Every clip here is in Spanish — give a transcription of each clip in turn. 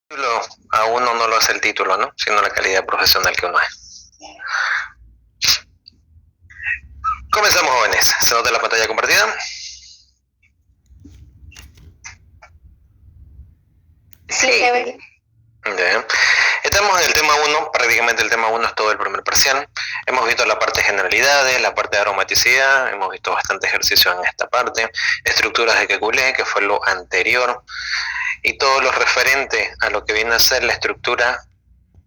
Título a uno no lo hace el título, ¿no? Sino la calidad profesional que uno es. Comenzamos, jóvenes. ¿Se nota la pantalla compartida? Sí. Bien. Estamos en el tema 1, prácticamente el tema 1 es todo el primer parcial. Hemos visto la parte de generalidades, la parte de aromaticidad, hemos visto bastante ejercicio en esta parte, estructuras de Kekulé, que fue lo anterior, y todo lo referente a lo que viene a ser la estructura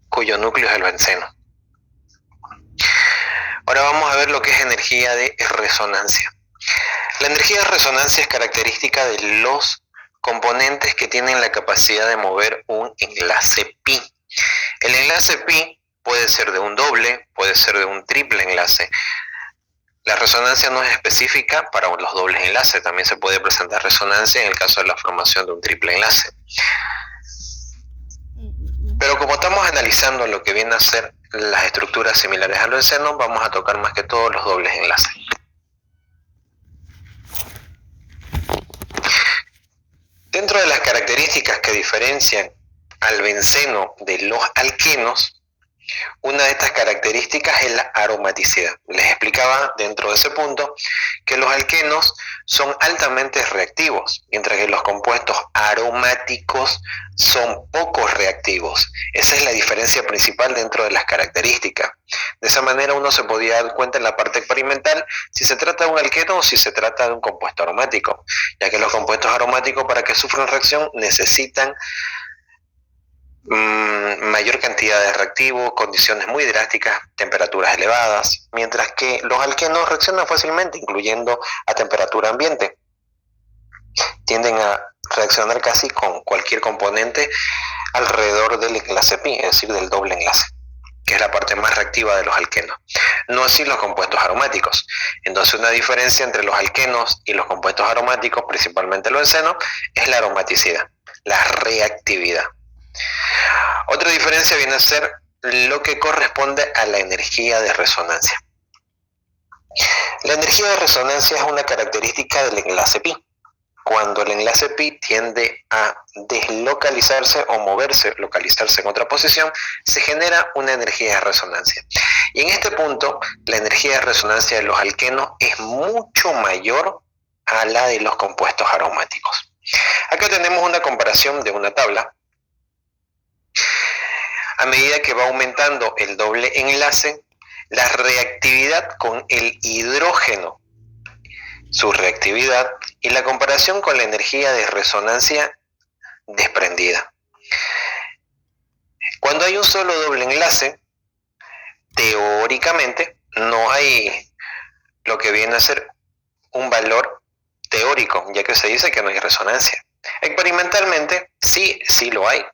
cuyo núcleo es el benceno. Ahora vamos a ver lo que es energía de resonancia. La energía de resonancia es característica de los componentes que tienen la capacidad de mover un enlace pi. El enlace pi puede ser de un doble, puede ser de un triple enlace. La resonancia no es específica para los dobles enlaces, también se puede presentar resonancia en el caso de la formación de un triple enlace. Pero como estamos analizando lo que viene a ser las estructuras similares al benceno, vamos a tocar más que todo los dobles enlaces. Dentro de las características que diferencian al benceno de los alquenos, una de estas características es la aromaticidad. Les explicaba dentro de ese punto que los alquenos son altamente reactivos, mientras que los compuestos aromáticos son poco reactivos. Esa es la diferencia principal dentro de las características. De esa manera uno se podía dar cuenta en la parte experimental si se trata de un alqueno o si se trata de un compuesto aromático, ya que los compuestos aromáticos, para que sufran reacción, necesitan mayor cantidad de reactivo, condiciones muy drásticas, temperaturas elevadas, mientras que los alquenos reaccionan fácilmente, incluyendo a temperatura ambiente. Tienden a reaccionar casi con cualquier componente alrededor del enlace pi, es decir, del doble enlace, que es la parte más reactiva de los alquenos. No así los compuestos aromáticos. Entonces, una diferencia entre los alquenos y los compuestos aromáticos, principalmente los bencenos, es la aromaticidad, la reactividad. Otra diferencia viene a ser lo que corresponde a la energía de resonancia. La energía de resonancia es una característica del enlace pi. Cuando el enlace pi tiende a deslocalizarse o moverse, localizarse en otra posición, se genera una energía de resonancia. Y en este punto, la energía de resonancia de los alquenos es mucho mayor a la de los compuestos aromáticos. Acá tenemos una comparación de una tabla. A medida que va aumentando el doble enlace, la reactividad con el hidrógeno, su reactividad, y la comparación con la energía de resonancia desprendida. Cuando hay un solo doble enlace, teóricamente no hay lo que viene a ser un valor teórico, ya que se dice que no hay resonancia. Experimentalmente sí lo hay.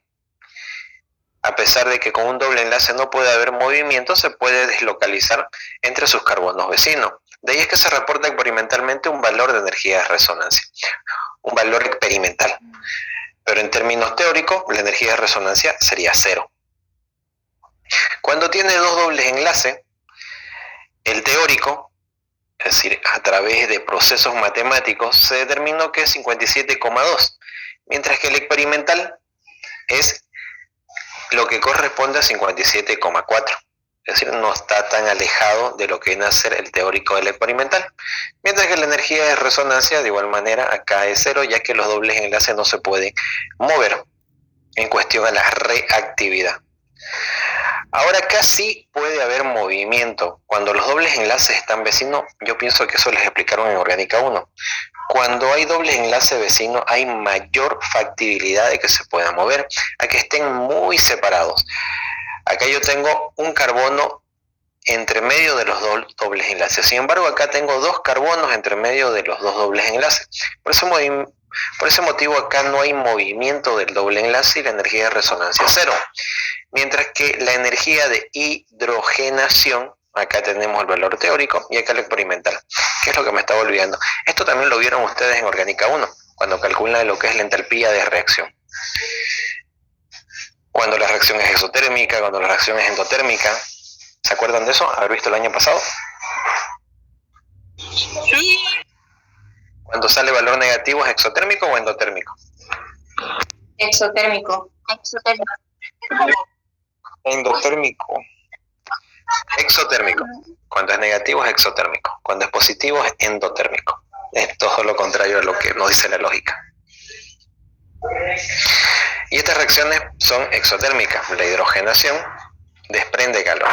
A pesar de que con un doble enlace no puede haber movimiento, se puede deslocalizar entre sus carbonos vecinos. De ahí es que se reporta experimentalmente un valor de energía de resonancia, un valor experimental. Pero en términos teóricos, la energía de resonancia sería 0. Cuando tiene dos dobles enlaces, el teórico, es decir, a través de procesos matemáticos, se determinó que es 57,2, mientras que el experimental es lo que corresponde a 57,4. Es decir, no está tan alejado de lo que viene a ser el teórico del experimental. Mientras que la energía de resonancia, de igual manera, acá es 0, ya que los dobles enlaces no se pueden mover en cuestión a la reactividad. Ahora acá sí puede haber movimiento. Cuando los dobles enlaces están vecinos, yo pienso que eso les explicaron en Orgánica 1. Cuando hay dobles enlaces vecinos hay mayor factibilidad de que se puedan mover, a que estén muy separados. Acá yo tengo un carbono entre medio de los dobles enlaces. Sin embargo, acá tengo dos carbonos entre medio de los dos dobles enlaces. Por ese motivo acá no hay movimiento del doble enlace y la energía de resonancia es 0. Mientras que la energía de hidrogenación, acá tenemos el valor teórico y acá el experimental. ¿Qué es lo que me estaba olvidando? Esto también lo vieron ustedes en Orgánica 1, cuando calculan lo que es la entalpía de reacción. Cuando la reacción es exotérmica, cuando la reacción es endotérmica. ¿Se acuerdan de eso? ¿Haber visto el año pasado? Sí. Cuando sale valor negativo, ¿es exotérmico o endotérmico? Exotérmico. Exotérmico. Endotérmico. Exotérmico. Cuando es negativo es exotérmico. Cuando es positivo es endotérmico. Es todo lo contrario a lo que nos dice la lógica. Y estas reacciones son exotérmicas. La hidrogenación desprende calor.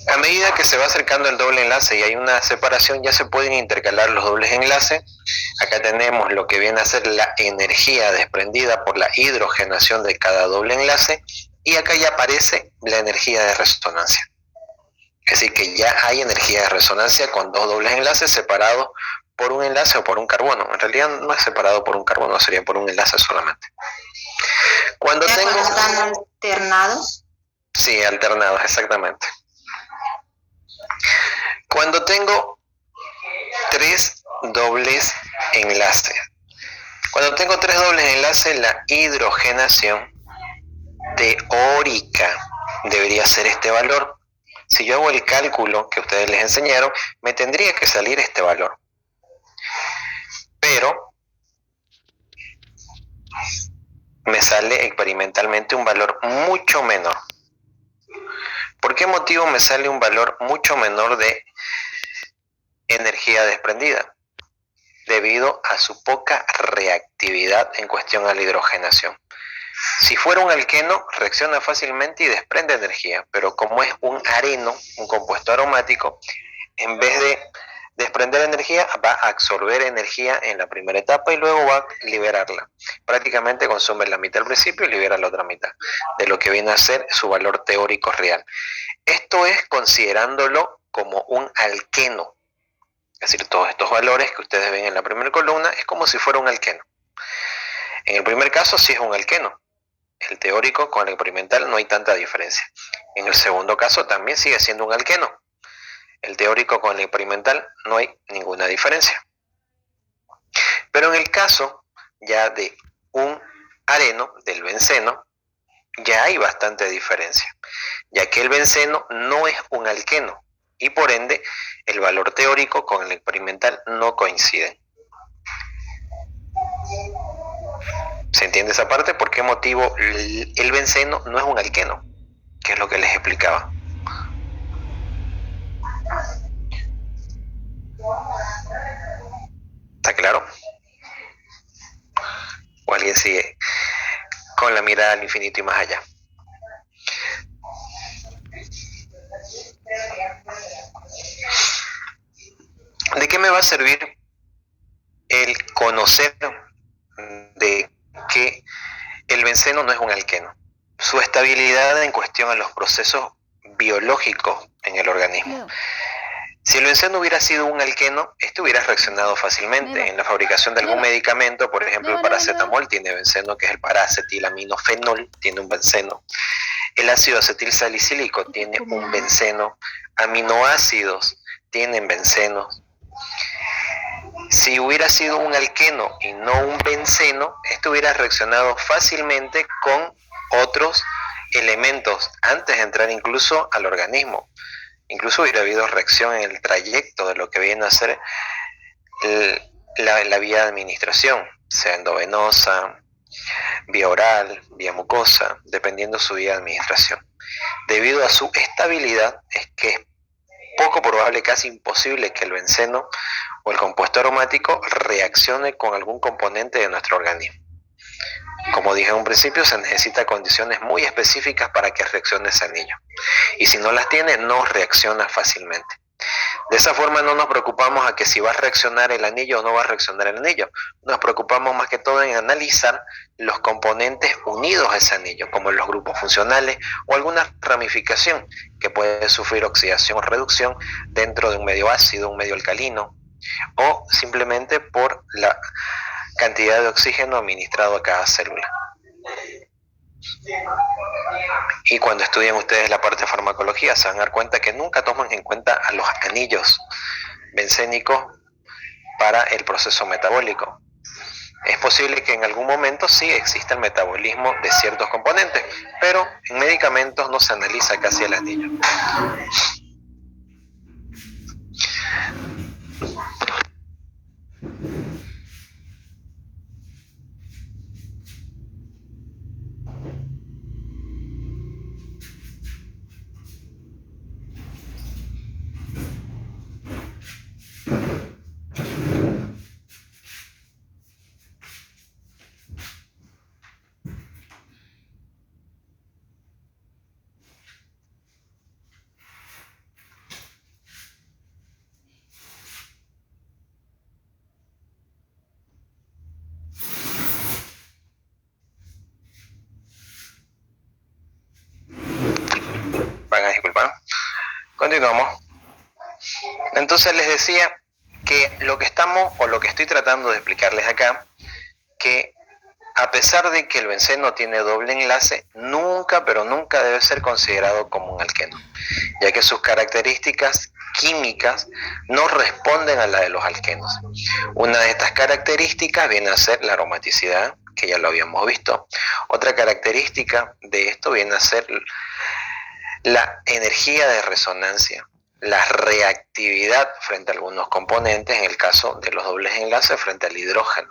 A medida que se va acercando el doble enlace y hay una separación, ya se pueden intercalar los dobles enlaces. Acá tenemos lo que viene a ser la energía desprendida por la hidrogenación de cada doble enlace, y acá ya aparece la energía de resonancia. Es decir, que ya hay energía de resonancia con dos dobles enlaces separados por un enlace o por un carbono. En realidad no es separado por un carbono, sería por un enlace solamente. Cuando están alternados. Sí, alternados, exactamente. Cuando tengo tres dobles enlaces. Cuando tengo tres dobles enlaces, la hidrogenación teórica debería ser este valor. Si yo hago el cálculo que ustedes les enseñaron, me tendría que salir este valor. Pero me sale experimentalmente un valor mucho menor. ¿Por qué motivo me sale un valor mucho menor de energía desprendida? Debido a su poca reactividad en cuestión a la hidrogenación. Si fuera un alqueno, reacciona fácilmente y desprende energía, pero como es un areno, un compuesto aromático, en vez de desprender energía, va a absorber energía en la primera etapa y luego va a liberarla. Prácticamente consume la mitad al principio y libera la otra mitad, de lo que viene a ser su valor teórico real. Esto es considerándolo como un alqueno. Es decir, todos estos valores que ustedes ven en la primera columna es como si fuera un alqueno. En el primer caso sí es un alqueno. El teórico con el experimental no hay tanta diferencia. En el segundo caso también sigue siendo un alqueno. El teórico con el experimental no hay ninguna diferencia. Pero en el caso ya de un areno, del benceno, ya hay bastante diferencia, ya que el benceno no es un alqueno y por ende el valor teórico con el experimental no coinciden. ¿Se entiende esa parte? ¿Por qué motivo el benceno no es un alqueno? Que es lo que les explicaba. ¿Está claro? ¿O alguien sigue con la mirada al infinito y más allá? ¿De qué me va a servir el conocer de que el benceno no es un alqueno? Su estabilidad en cuestión a los procesos biológicos en el organismo. Si el benceno hubiera sido un alqueno, este hubiera reaccionado fácilmente. En la fabricación de algún medicamento, por ejemplo el paracetamol tiene benceno, que es el paracetilaminofenol, tiene un benceno. El ácido acetil salicílico tiene un benceno. Aminoácidos tienen bencenos. Si hubiera sido un alqueno y no un benceno, este hubiera reaccionado fácilmente con otros elementos antes de entrar incluso al organismo. Incluso hubiera habido reacción en el trayecto de lo que viene a ser la vía de administración, sea endovenosa, vía oral, vía mucosa, dependiendo su vía de administración. Debido a su estabilidad, es que es poco probable, casi imposible, que el benceno o el compuesto aromático reaccione con algún componente de nuestro organismo. Como dije en un principio, se necesitan condiciones muy específicas para que reaccione ese anillo. Y si no las tiene, no reacciona fácilmente. De esa forma no nos preocupamos a que si va a reaccionar el anillo o no va a reaccionar el anillo. Nos preocupamos más que todo en analizar los componentes unidos a ese anillo, como los grupos funcionales o alguna ramificación que puede sufrir oxidación o reducción dentro de un medio ácido, un medio alcalino, o simplemente por la cantidad de oxígeno administrado a cada célula. Y cuando estudian ustedes la parte de farmacología se van a dar cuenta que nunca toman en cuenta a los anillos bencénicos para el proceso metabólico. Es posible que en algún momento sí exista el metabolismo de ciertos componentes, pero en medicamentos no se analiza casi el anillo. Continuamos. Entonces les decía que lo que estamos, o lo que estoy tratando de explicarles acá, que a pesar de que el benceno tiene doble enlace, nunca, pero nunca debe ser considerado como un alqueno, ya que sus características químicas no responden a la de los alquenos. Una de estas características viene a ser la aromaticidad, que ya lo habíamos visto. Otra característica de esto viene a ser la energía de resonancia, la reactividad frente a algunos componentes, en el caso de los dobles enlaces frente al hidrógeno.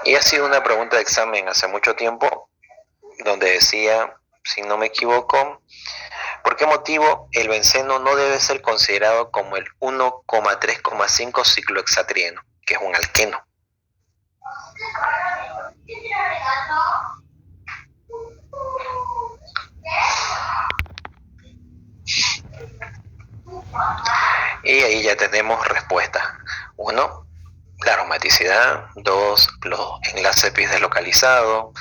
Y ha sido una pregunta de examen hace mucho tiempo, donde decía, si no me equivoco, ¿por qué motivo el benceno no debe ser considerado como el 1,3,5 ciclohexatrieno, que es un alqueno? Y ahí ya tenemos respuestas. 1, la aromaticidad. 2, los enlaces bis deslocalizados.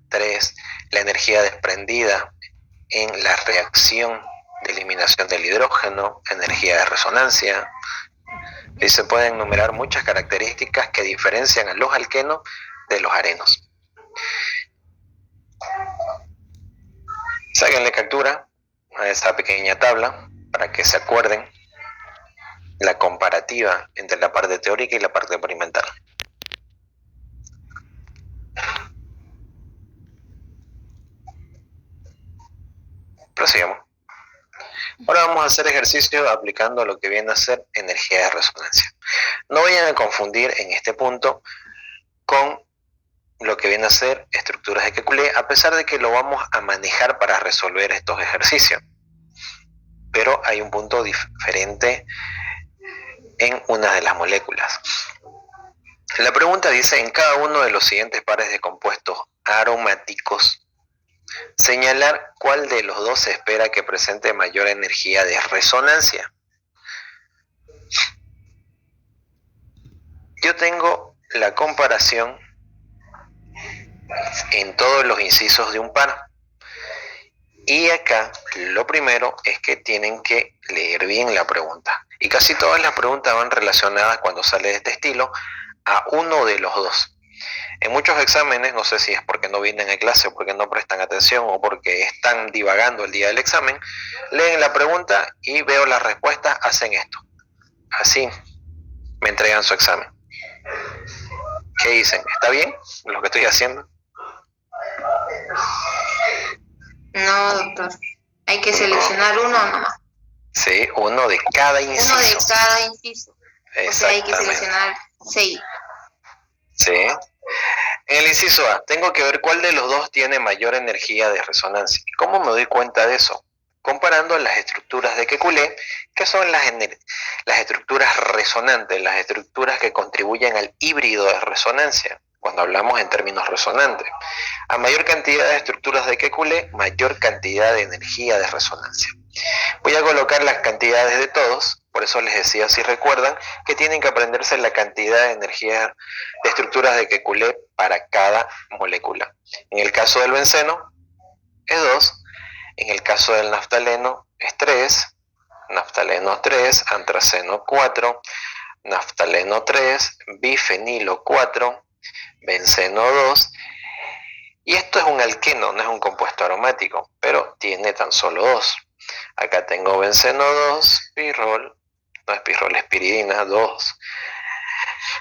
3, la energía desprendida en la reacción de eliminación del hidrógeno, energía de resonancia. Y se pueden enumerar muchas características que diferencian a los alquenos de los arenos. Sáquenle captura a esta pequeña tabla para que se acuerden la comparativa entre la parte teórica y la parte experimental. Prosigamos. Ahora vamos a hacer ejercicio aplicando lo que viene a ser energía de resonancia. No vayan a confundir en este punto con lo que viene a ser estructuras de Kekulé, a pesar de que lo vamos a manejar para resolver estos ejercicios. Pero hay un punto diferente en una de las moléculas. La pregunta dice, en cada uno de los siguientes pares de compuestos aromáticos, señalar cuál de los dos se espera que presente mayor energía de resonancia. Yo tengo la comparación en todos los incisos de un par. Y acá lo primero es que tienen que leer bien la pregunta. Y casi todas las preguntas van relacionadas, cuando sale de este estilo, a uno de los dos. En muchos exámenes, no sé si es porque no vienen a clase o porque no prestan atención o porque están divagando el día del examen, leen la pregunta y veo las respuestas, hacen esto. Así me entregan su examen. ¿Qué dicen? ¿Está bien lo que estoy haciendo? No, doctor. Hay que seleccionar uno nomás. Sí, uno de cada inciso. Uno de cada inciso. O sea, hay que Exactamente. seleccionar 6. Sí. En el inciso A, tengo que ver cuál de los dos tiene mayor energía de resonancia. ¿Y cómo me doy cuenta de eso? Comparando las estructuras de Kekulé, que son las estructuras resonantes, las estructuras que contribuyen al híbrido de resonancia, cuando hablamos en términos resonantes. A mayor cantidad de estructuras de Kekulé, mayor cantidad de energía de resonancia. Voy a colocar las cantidades de todos, por eso les decía, si recuerdan, que tienen que aprenderse la cantidad de energía de estructuras de Kekulé para cada molécula. En el caso del benceno es 2, en el caso del naftaleno es 3, naftaleno 3, antraceno 4, naftaleno 3, bifenilo 4, benceno 2, y esto es un alqueno, no es un compuesto aromático, pero tiene tan solo 2. Acá tengo benceno 2, pirrol, no es pirrol, es piridina 2.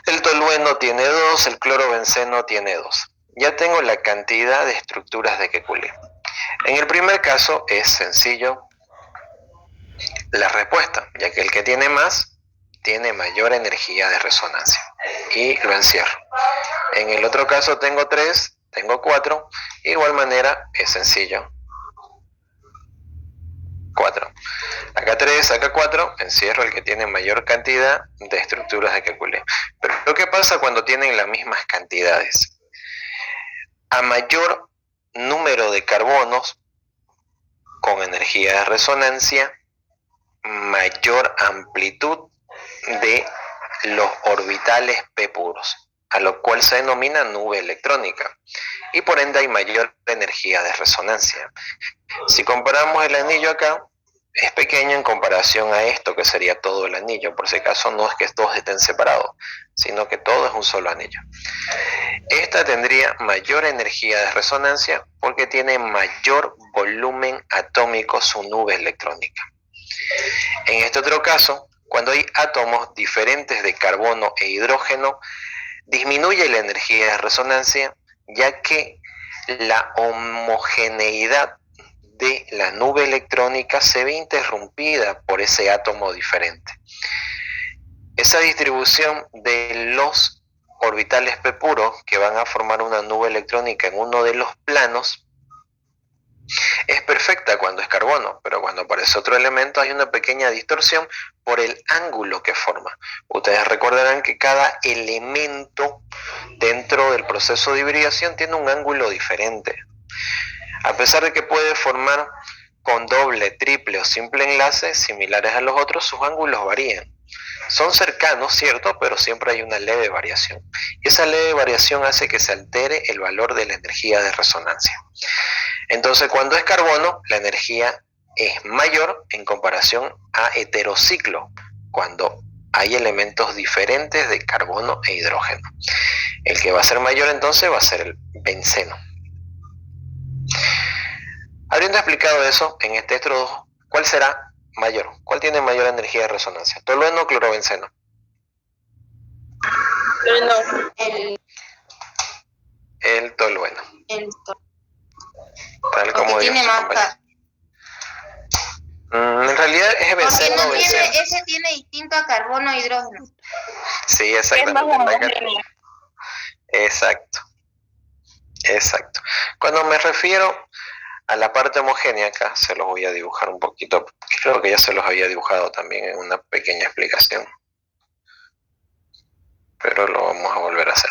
El tolueno tiene 2, el clorobenceno tiene 2. Ya tengo la cantidad de estructuras de Kekulé. En el primer caso es sencillo la respuesta, ya que el que tiene más tiene mayor energía de resonancia. Y lo encierro. En el otro caso tengo 3, tengo 4, de igual manera es sencillo. 4. Acá 3, acá 4, encierro el que tiene mayor cantidad de estructuras de Kekulé. Pero lo que pasa cuando tienen las mismas cantidades, a mayor número de carbonos con energía de resonancia, mayor amplitud de los orbitales p puros. a lo cual se denomina nube electrónica, y por ende hay mayor energía de resonancia. Si comparamos el anillo acá, es pequeño en comparación a esto que sería todo el anillo. Por si acaso no es que todos estén separados, sino que todo es un solo anillo. Esta tendría mayor energía de resonancia porque tiene mayor volumen atómico su nube electrónica. En este otro caso, cuando hay átomos diferentes de carbono e hidrógeno, disminuye la energía de resonancia, ya que la homogeneidad de la nube electrónica se ve interrumpida por ese átomo diferente. Esa distribución de los orbitales p puros que van a formar una nube electrónica en uno de los planos es perfecta cuando es carbono, pero cuando aparece otro elemento hay una pequeña distorsión por el ángulo que forma. Ustedes recordarán que cada elemento dentro del proceso de hibridación tiene un ángulo diferente. A pesar de que puede formar con doble, triple o simple enlace similares a los otros, sus ángulos varían. Son cercanos, cierto, pero siempre hay una leve variación. Y esa leve variación hace que se altere el valor de la energía de resonancia. Entonces, cuando es carbono, la energía es mayor en comparación a heterociclo, cuando hay elementos diferentes de carbono e hidrógeno. El que va a ser mayor entonces va a ser el benceno. Habiendo explicado eso, en este otro 2, ¿cuál será mayor? ¿Cuál tiene mayor energía de resonancia? ¿Tolueno o clorobenceno? El tolueno. Tal como tiene dijo su más compañero. En realidad es benceno. Porque no tiene, ese tiene distinto a carbono e hidrógeno. Sí, exactamente. Exacto. Exacto. Cuando me refiero a la parte homogénea, acá se los voy a dibujar un poquito. Creo que ya se los había dibujado también en una pequeña explicación. Pero lo vamos a volver a hacer.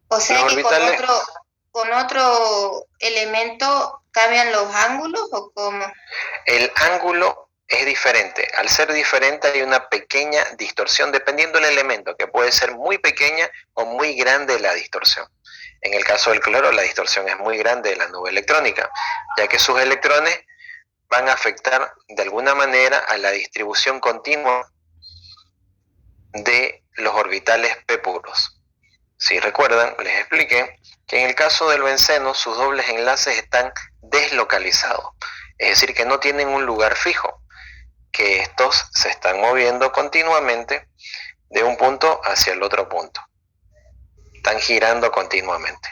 O sea que con otro elemento cambian los ángulos, ¿o cómo? El ángulo es diferente. Al ser diferente hay una pequeña distorsión dependiendo del elemento, que puede ser muy pequeña o muy grande la distorsión. En el caso del cloro, la distorsión es muy grande de la nube electrónica, ya que sus electrones van a afectar de alguna manera a la distribución continua de los orbitales p puros. Si recuerdan, les expliqué que en el caso del benceno sus dobles enlaces están deslocalizados, es decir, que no tienen un lugar fijo, que estos se están moviendo continuamente de un punto hacia el otro punto, están girando continuamente.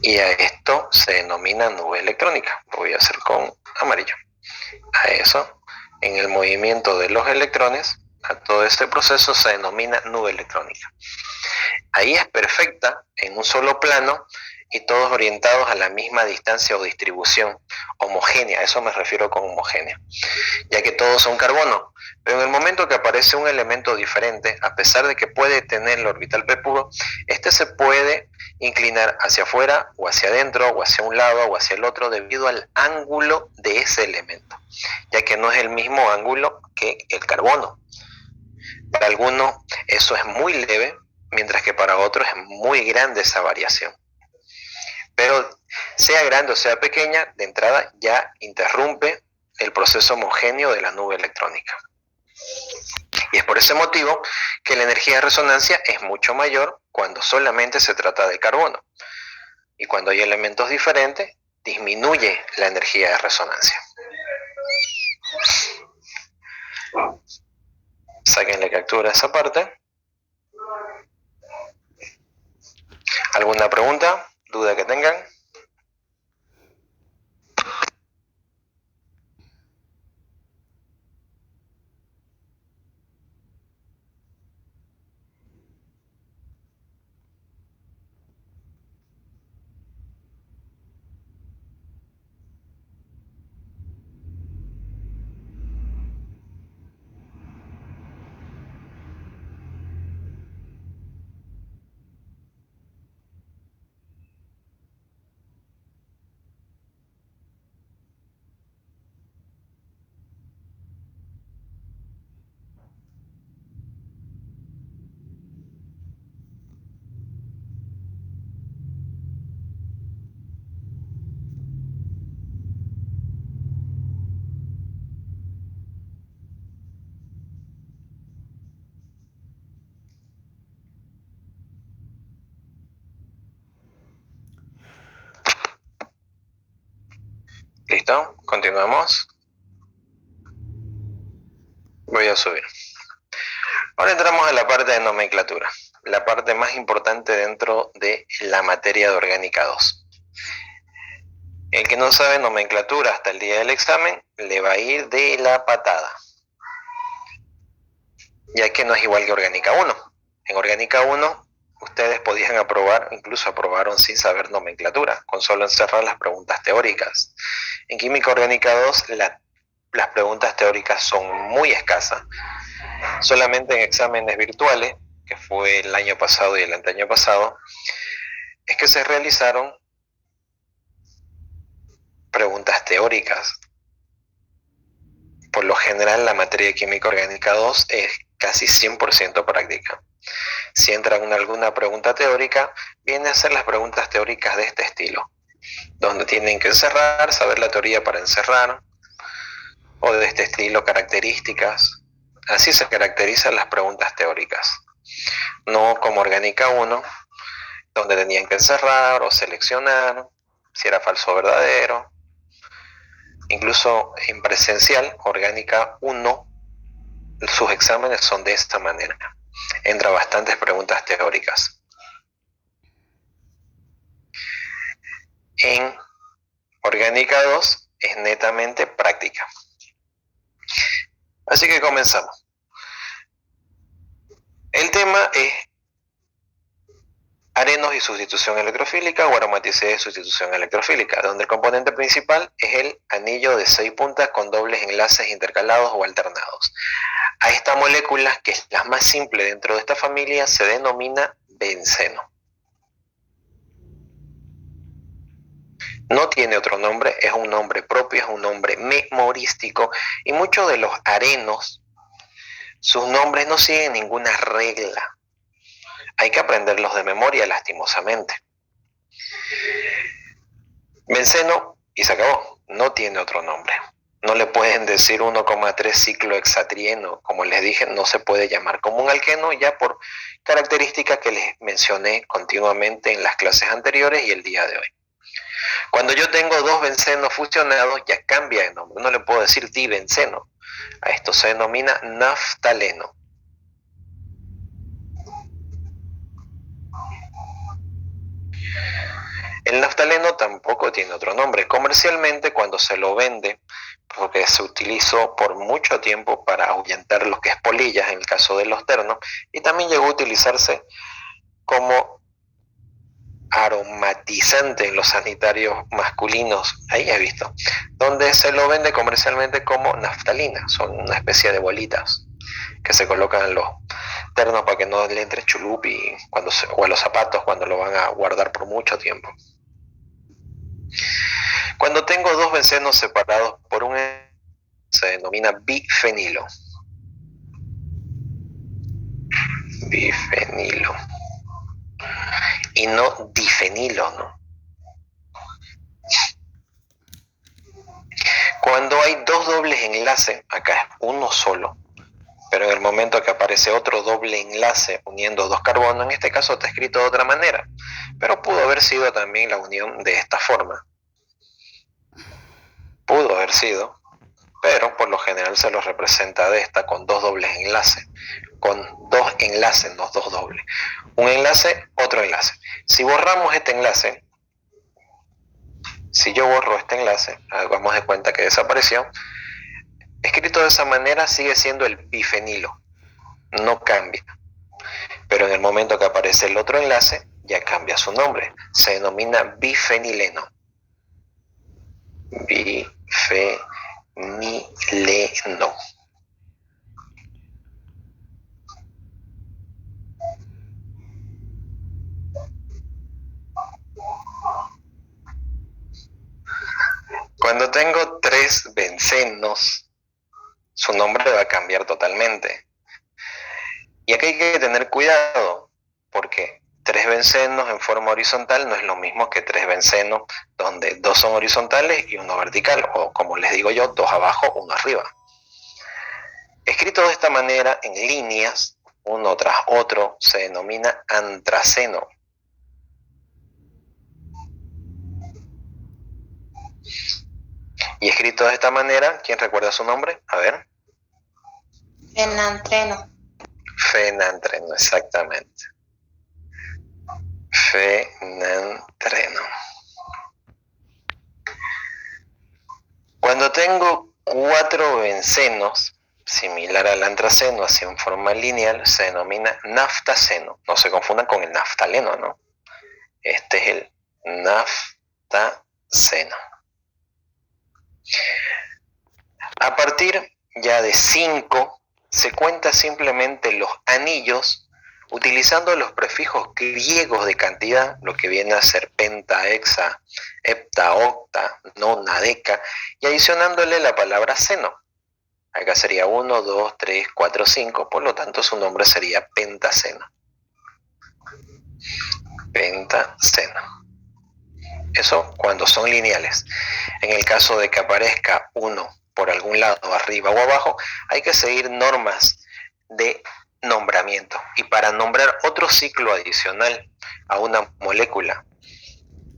Y a esto se denomina nube electrónica. Lo voy a hacer con amarillo. A eso, en el movimiento de los electrones, a todo este proceso se denomina nube electrónica. Ahí es perfecta en un solo plano y todos orientados a la misma distancia o distribución homogénea. A eso me refiero con homogénea, ya que todos son carbono. Pero en el momento que aparece un elemento diferente, a pesar de que puede tener el orbital p puro, este se puede inclinar hacia afuera o hacia adentro o hacia un lado o hacia el otro debido al ángulo de ese elemento, ya que no es el mismo ángulo que el carbono. Para algunos eso es muy leve, mientras que para otros es muy grande esa variación. Pero sea grande o sea pequeña, de entrada ya interrumpe el proceso homogéneo de la nube electrónica. Y es por ese motivo que la energía de resonancia es mucho mayor cuando solamente se trata de carbono. Y cuando hay elementos diferentes, disminuye la energía de resonancia. Sáquenle captura a esa parte. ¿Alguna pregunta? ¿Duda que tengan? Listo, continuamos. Voy a subir. Ahora entramos a la parte de nomenclatura, la parte más importante dentro de la materia de orgánica 2. El que no sabe nomenclatura hasta el día del examen le va a ir de la patada, ya que no es igual que orgánica 1. En orgánica 1 ustedes podían aprobar, incluso aprobaron sin saber nomenclatura, con solo encerrar las preguntas teóricas. En química orgánica 2 las preguntas teóricas son muy escasas. Solamente en exámenes virtuales, que fue el año pasado y el anteaño pasado, es que se realizaron preguntas teóricas. Por lo general, la materia de química orgánica 2 es casi 100% práctica. Si entra alguna pregunta teórica, viene a ser las preguntas teóricas de este estilo, donde tienen que encerrar, saber la teoría para encerrar, o de este estilo, características. Así se caracterizan las preguntas teóricas. No como orgánica 1, donde tenían que encerrar o seleccionar si era falso o verdadero. Incluso en presencial, orgánica 1, sus exámenes son de esta manera. Entra bastantes preguntas teóricas. En orgánica 2 es netamente práctica. Así que comenzamos. El tema es arenos y sustitución electrofílica o aromaticidad y sustitución electrofílica, donde el componente principal es el anillo de 6 puntas con dobles enlaces intercalados o alternados. A esta molécula, que es la más simple dentro de esta familia, se denomina benceno. No tiene otro nombre, es un nombre propio, es un nombre memorístico, y muchos de los arenos, sus nombres no siguen ninguna regla. Hay que aprenderlos de memoria, lastimosamente. Benceno, y se acabó, no tiene otro nombre. No le pueden decir 1,3 ciclohexatrieno, como les dije, no se puede llamar como un alqueno, ya por características que les mencioné continuamente en las clases anteriores y el día de hoy. Cuando yo tengo dos bencenos fusionados, ya cambia de nombre. No le puedo decir dibenceno. A esto se denomina naftaleno. El naftaleno tampoco tiene otro nombre. Comercialmente, cuando se lo vende, porque se utilizó por mucho tiempo para ahuyentar lo que es polillas en el caso de los ternos, y también llegó a utilizarse como aromatizante en los sanitarios masculinos, ahí he visto, donde se lo vende comercialmente como naftalina. Son una especie de bolitas que se colocan en los ternos para que no le entre chulupi o a los zapatos cuando lo van a guardar por mucho tiempo. Cuando tengo dos bencenos separados por un se denomina bifenilo. Bifenilo. Y no difenilo, ¿no? Cuando hay dos dobles enlaces, acá es uno solo, pero en el momento que aparece otro doble enlace uniendo dos carbonos, en este caso está escrito de otra manera, pero pudo haber sido también la unión de esta forma. Pudo haber sido, pero por lo general se los representa de esta con dos dobles enlaces, con dos enlaces, no dos dobles. Un enlace, otro enlace. Si borramos este enlace, si yo borro este enlace, hagamos de cuenta que desapareció, escrito de esa manera sigue siendo el bifenilo, no cambia. Pero en el momento que aparece el otro enlace, ya cambia su nombre, se denomina bifenileno. Bifenileno. Cuando tengo tres bencenos, su nombre va a cambiar totalmente. Y aquí hay que tener cuidado, porque tres bencenos en forma horizontal no es lo mismo que tres bencenos donde dos son horizontales y uno vertical, o como les digo yo, dos abajo, uno arriba. Escrito de esta manera, en líneas, uno tras otro, se denomina antraceno. Y escrito de esta manera, ¿quién recuerda su nombre? A ver. Fenantreno. Fenantreno, exactamente. Fenantreno. Cuando tengo 4 bencenos, similar al antraceno, así en forma lineal, se denomina naftaceno. No se confundan con el naftaleno, ¿no? Este es el naftaceno. A partir ya de 5, se cuenta simplemente los anillos utilizando los prefijos griegos de cantidad, lo que viene a ser penta, hexa, hepta, octa, nona, deca, y adicionándole la palabra seno. Acá sería 1, 2, 3, 4, 5, por lo tanto su nombre sería pentaceno. Pentaceno. Eso cuando son lineales. En el caso de que aparezca uno por algún lado, arriba o abajo, hay que seguir normas de nombramiento. Y para nombrar otro ciclo adicional a una molécula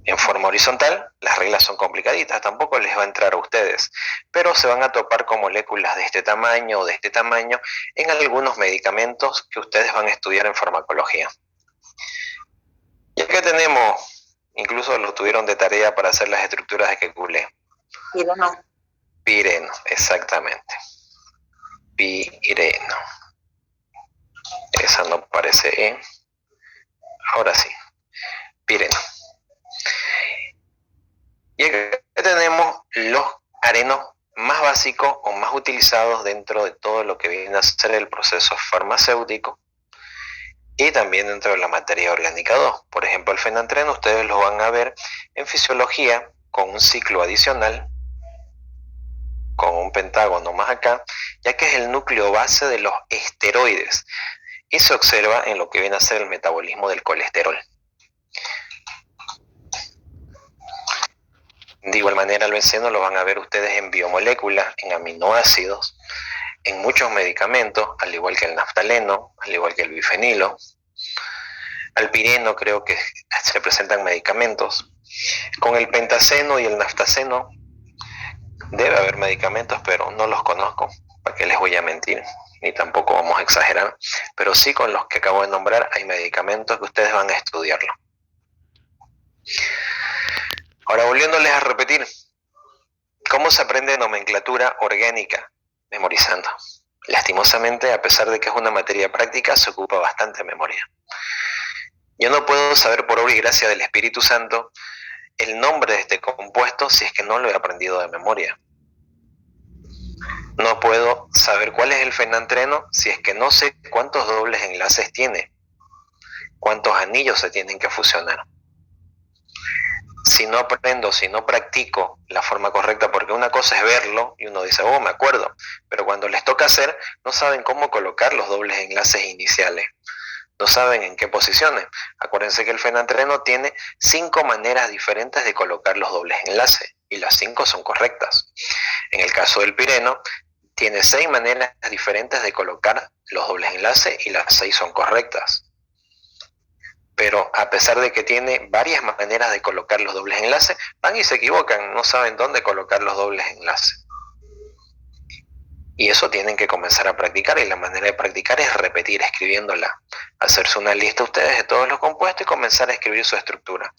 en forma horizontal, las reglas son complicaditas, tampoco les va a entrar a ustedes, pero se van a topar con moléculas de este tamaño o de este tamaño en algunos medicamentos que ustedes van a estudiar en farmacología. Y acá tenemos, incluso lo tuvieron de tarea para hacer las estructuras de Kekulé. Pireno. Pireno, exactamente. Pireno. Esa no aparece en... Ahora sí. Pireno. Y acá tenemos los arenos más básicos o más utilizados dentro de todo lo que viene a ser el proceso farmacéutico y también dentro de la materia orgánica 2. Por ejemplo, el fenantreno ustedes lo van a ver en fisiología con un ciclo adicional, con un pentágono más acá, ya que es el núcleo base de los esteroides y se observa en lo que viene a ser el metabolismo del colesterol. De igual manera, el benceno lo van a ver ustedes en biomoléculas, en aminoácidos, en muchos medicamentos, al igual que el naftaleno, al igual que el bifenilo. Al pireno creo que se presentan medicamentos. Con el pentaceno y el naftaceno debe haber medicamentos, pero no los conozco, ¿para qué les voy a mentir? Ni tampoco vamos a exagerar, pero sí con los que acabo de nombrar hay medicamentos que ustedes van a estudiarlo. Ahora, volviéndoles a repetir, ¿cómo se aprende nomenclatura orgánica? Memorizando. Lastimosamente, a pesar de que es una materia práctica, se ocupa bastante memoria. Yo no puedo saber por obra y gracia del Espíritu Santo el nombre de este compuesto si es que no lo he aprendido de memoria. No puedo saber cuál es el fenantreno si es que no sé cuántos dobles enlaces tiene, cuántos anillos se tienen que fusionar. Si no aprendo, si no practico la forma correcta, porque una cosa es verlo y uno dice, oh, me acuerdo, pero cuando les toca hacer, no saben cómo colocar los dobles enlaces iniciales, no saben en qué posiciones. Acuérdense que el fenantreno tiene 5 maneras diferentes de colocar los dobles enlaces, y las 5 son correctas. En el caso del pireno, tiene 6 maneras diferentes de colocar los dobles enlaces, y las 6 son correctas. Pero a pesar de que tiene varias maneras de colocar los dobles enlaces, van y se equivocan, no saben dónde colocar los dobles enlaces. Y eso tienen que comenzar a practicar, y la manera de practicar es repetir, escribiéndola. Hacerse una lista ustedes de todos los compuestos y comenzar a escribir su estructura.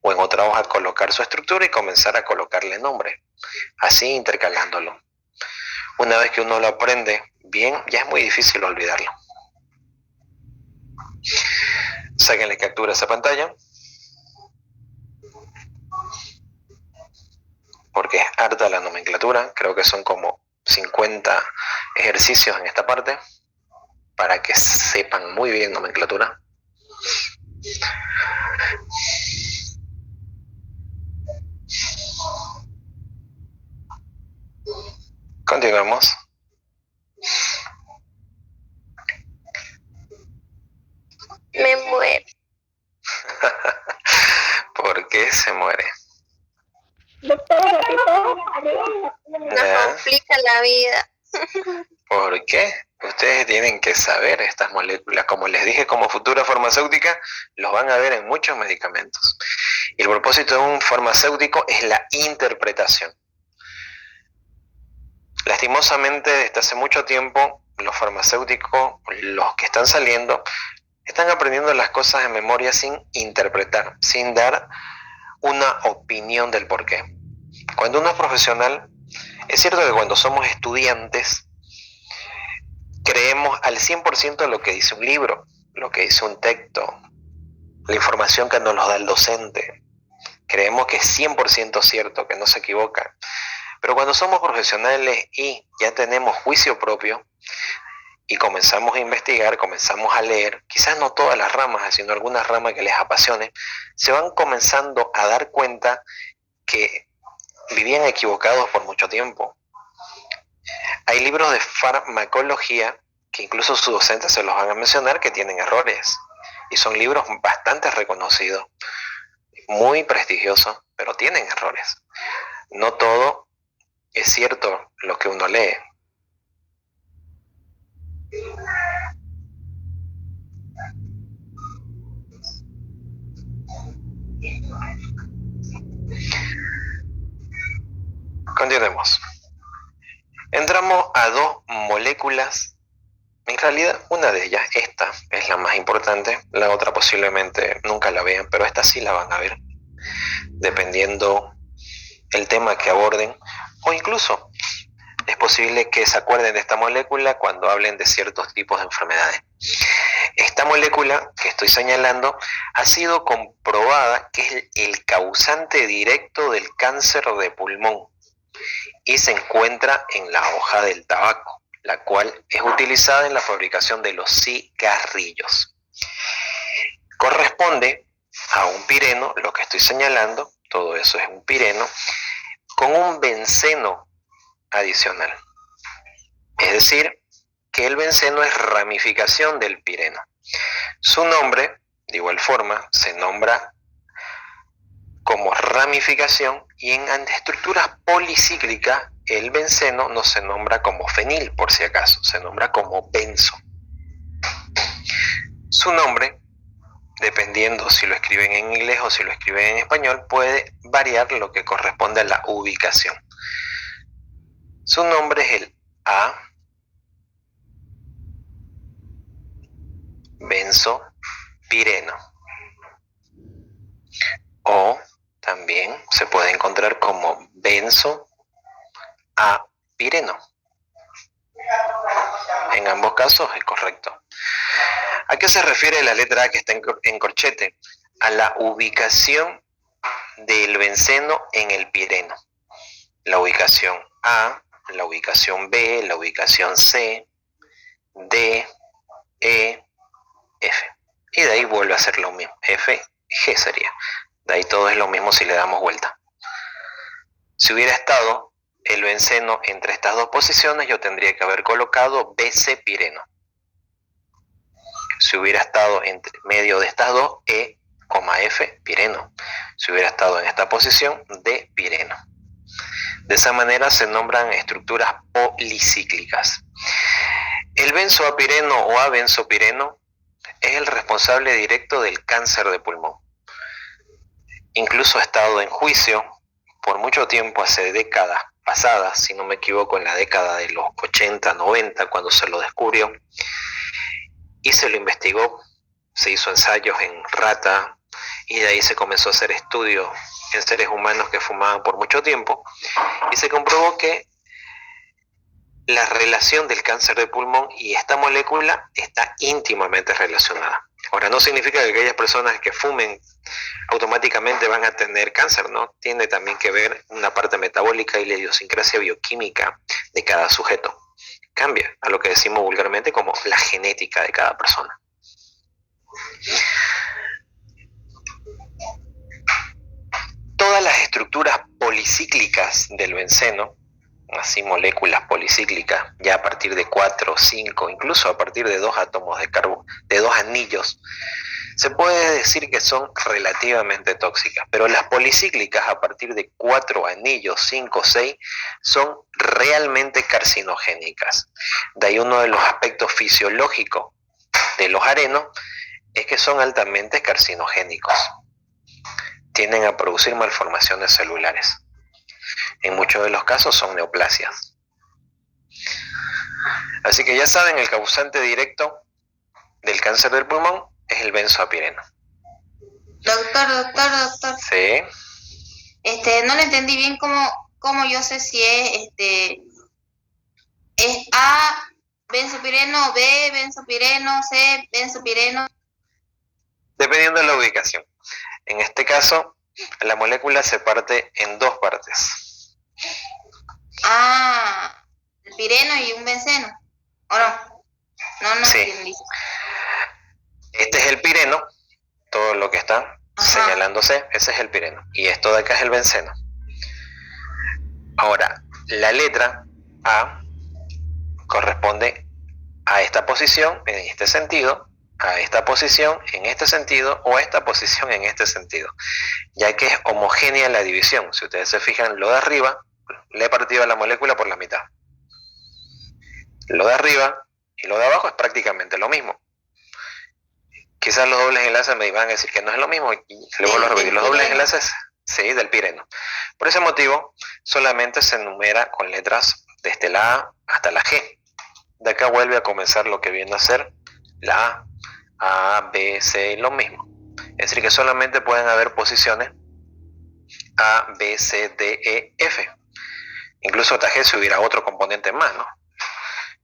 O en otra hoja colocar su estructura y comenzar a colocarle nombre. Así intercalándolo. Una vez que uno lo aprende bien, ya es muy difícil olvidarlo. Sáquenle captura a esa pantalla, porque es harta la nomenclatura. Creo que son como 50 ejercicios en esta parte para que sepan muy bien nomenclatura. Continuamos. Me muero. ¿Por qué se muere? Doctora, nos complica la vida. ¿Por qué? Ustedes tienen que saber estas moléculas. Como les dije, como futura farmacéutica, los van a ver en muchos medicamentos. Y el propósito de un farmacéutico es la interpretación. Lastimosamente, desde hace mucho tiempo, los farmacéuticos, los que están saliendo, están aprendiendo las cosas de memoria sin interpretar, sin dar una opinión del porqué. Cuando uno es profesional, es cierto que cuando somos estudiantes, creemos al 100% lo que dice un libro, lo que dice un texto, la información que nos da el docente. Creemos que es 100% cierto, que no se equivoca. Pero cuando somos profesionales y ya tenemos juicio propio y comenzamos a investigar, comenzamos a leer, quizás no todas las ramas, sino algunas ramas que les apasione, se van comenzando a dar cuenta que vivían equivocados por mucho tiempo. Hay libros de farmacología que incluso sus docentes se los van a mencionar que tienen errores. Y son libros bastante reconocidos, muy prestigiosos, pero tienen errores. No todo es cierto lo que uno lee. Continuemos. Entramos a dos moléculas. En realidad, una de ellas, esta, es la más importante. La otra posiblemente nunca la vean, pero esta sí la van a ver, dependiendo el tema que aborden, o incluso es posible que se acuerden de esta molécula cuando hablen de ciertos tipos de enfermedades. Esta molécula que estoy señalando ha sido comprobada que es el causante directo del cáncer de pulmón y se encuentra en la hoja del tabaco, la cual es utilizada en la fabricación de los cigarrillos. Corresponde a un pireno, lo que estoy señalando, todo eso es un pireno, con un benceno adicional. Es decir, que el benceno es ramificación del pireno. Su nombre, de igual forma, se nombra como ramificación y en estructuras policíclicas el benceno no se nombra como fenil, por si acaso, se nombra como benzo. Su nombre, dependiendo si lo escriben en inglés o si lo escriben en español, puede variar lo que corresponde a la ubicación. Su nombre es el A-benzopireno. O también se puede encontrar como benzo-a-pireno. En ambos casos es correcto. ¿A qué se refiere la letra A que está en corchete? A la ubicación del benceno en el pireno. La ubicación A, la ubicación B, la ubicación C, D, E, F. Y de ahí vuelve a ser lo mismo. F, G sería. De ahí todo es lo mismo si le damos vuelta. Si hubiera estado el benceno entre estas dos posiciones, yo tendría que haber colocado BC pireno. Si hubiera estado entre medio de estas dos, E, F pireno. Si hubiera estado en esta posición, D pireno. De esa manera se nombran estructuras policíclicas. El benzoapireno o abenzopireno es el responsable directo del cáncer de pulmón. Incluso ha estado en juicio por mucho tiempo, hace décadas pasadas, si no me equivoco, en la década de los 80, 90, cuando se lo descubrió, y se lo investigó, se hizo ensayos en rata, y de ahí se comenzó a hacer estudios en seres humanos que fumaban por mucho tiempo, y se comprobó que la relación del cáncer de pulmón y esta molécula está íntimamente relacionada. Ahora, no significa que aquellas personas que fumen automáticamente van a tener cáncer, ¿no? Tiene también que ver una parte metabólica y la idiosincrasia bioquímica de cada sujeto. Cambia a lo que decimos vulgarmente como la genética de cada persona. Todas las estructuras policíclicas del benceno, así moléculas policíclicas, ya a partir de 4, 5, incluso a partir de 2 átomos de carbono, de 2 anillos, se puede decir que son relativamente tóxicas, pero las policíclicas a partir de 4 anillos, 5, 6, son realmente carcinogénicas. De ahí uno de los aspectos fisiológicos de los arenos es que son altamente carcinogénicos. Tienden a producir malformaciones celulares. En muchos de los casos son neoplasias. Así que ya saben, el causante directo del cáncer del pulmón es el benzoapireno. Doctor. Sí. No le entendí bien cómo yo sé si es A, benzopireno, B, benzopireno, C, benzopireno. Dependiendo de la ubicación. En este caso, la molécula se parte en dos partes. Ah, el pireno y un benceno. ¿O no? No Sí. entendí. Este es el pireno, todo lo que está señalándose, ese es el pireno. Y esto de acá es el benceno. Ahora, la letra A corresponde a esta posición en este sentido, a esta posición en este sentido o a esta posición en este sentido, ya que es homogénea la división. Si ustedes se fijan, lo de arriba le he partido a la molécula por la mitad. Lo de arriba y lo de abajo es prácticamente lo mismo. Quizás los dobles enlaces me van a decir que no es lo mismo y le vuelvo a repetir, los dobles enlaces, sí, del pireno. Por ese motivo, solamente se enumera con letras desde la A hasta la G. De acá vuelve a comenzar lo que viene a ser la A, B, C, lo mismo. Es decir, que solamente pueden haber posiciones A, B, C, D, E, F. Incluso hasta G si hubiera otro componente más, ¿no?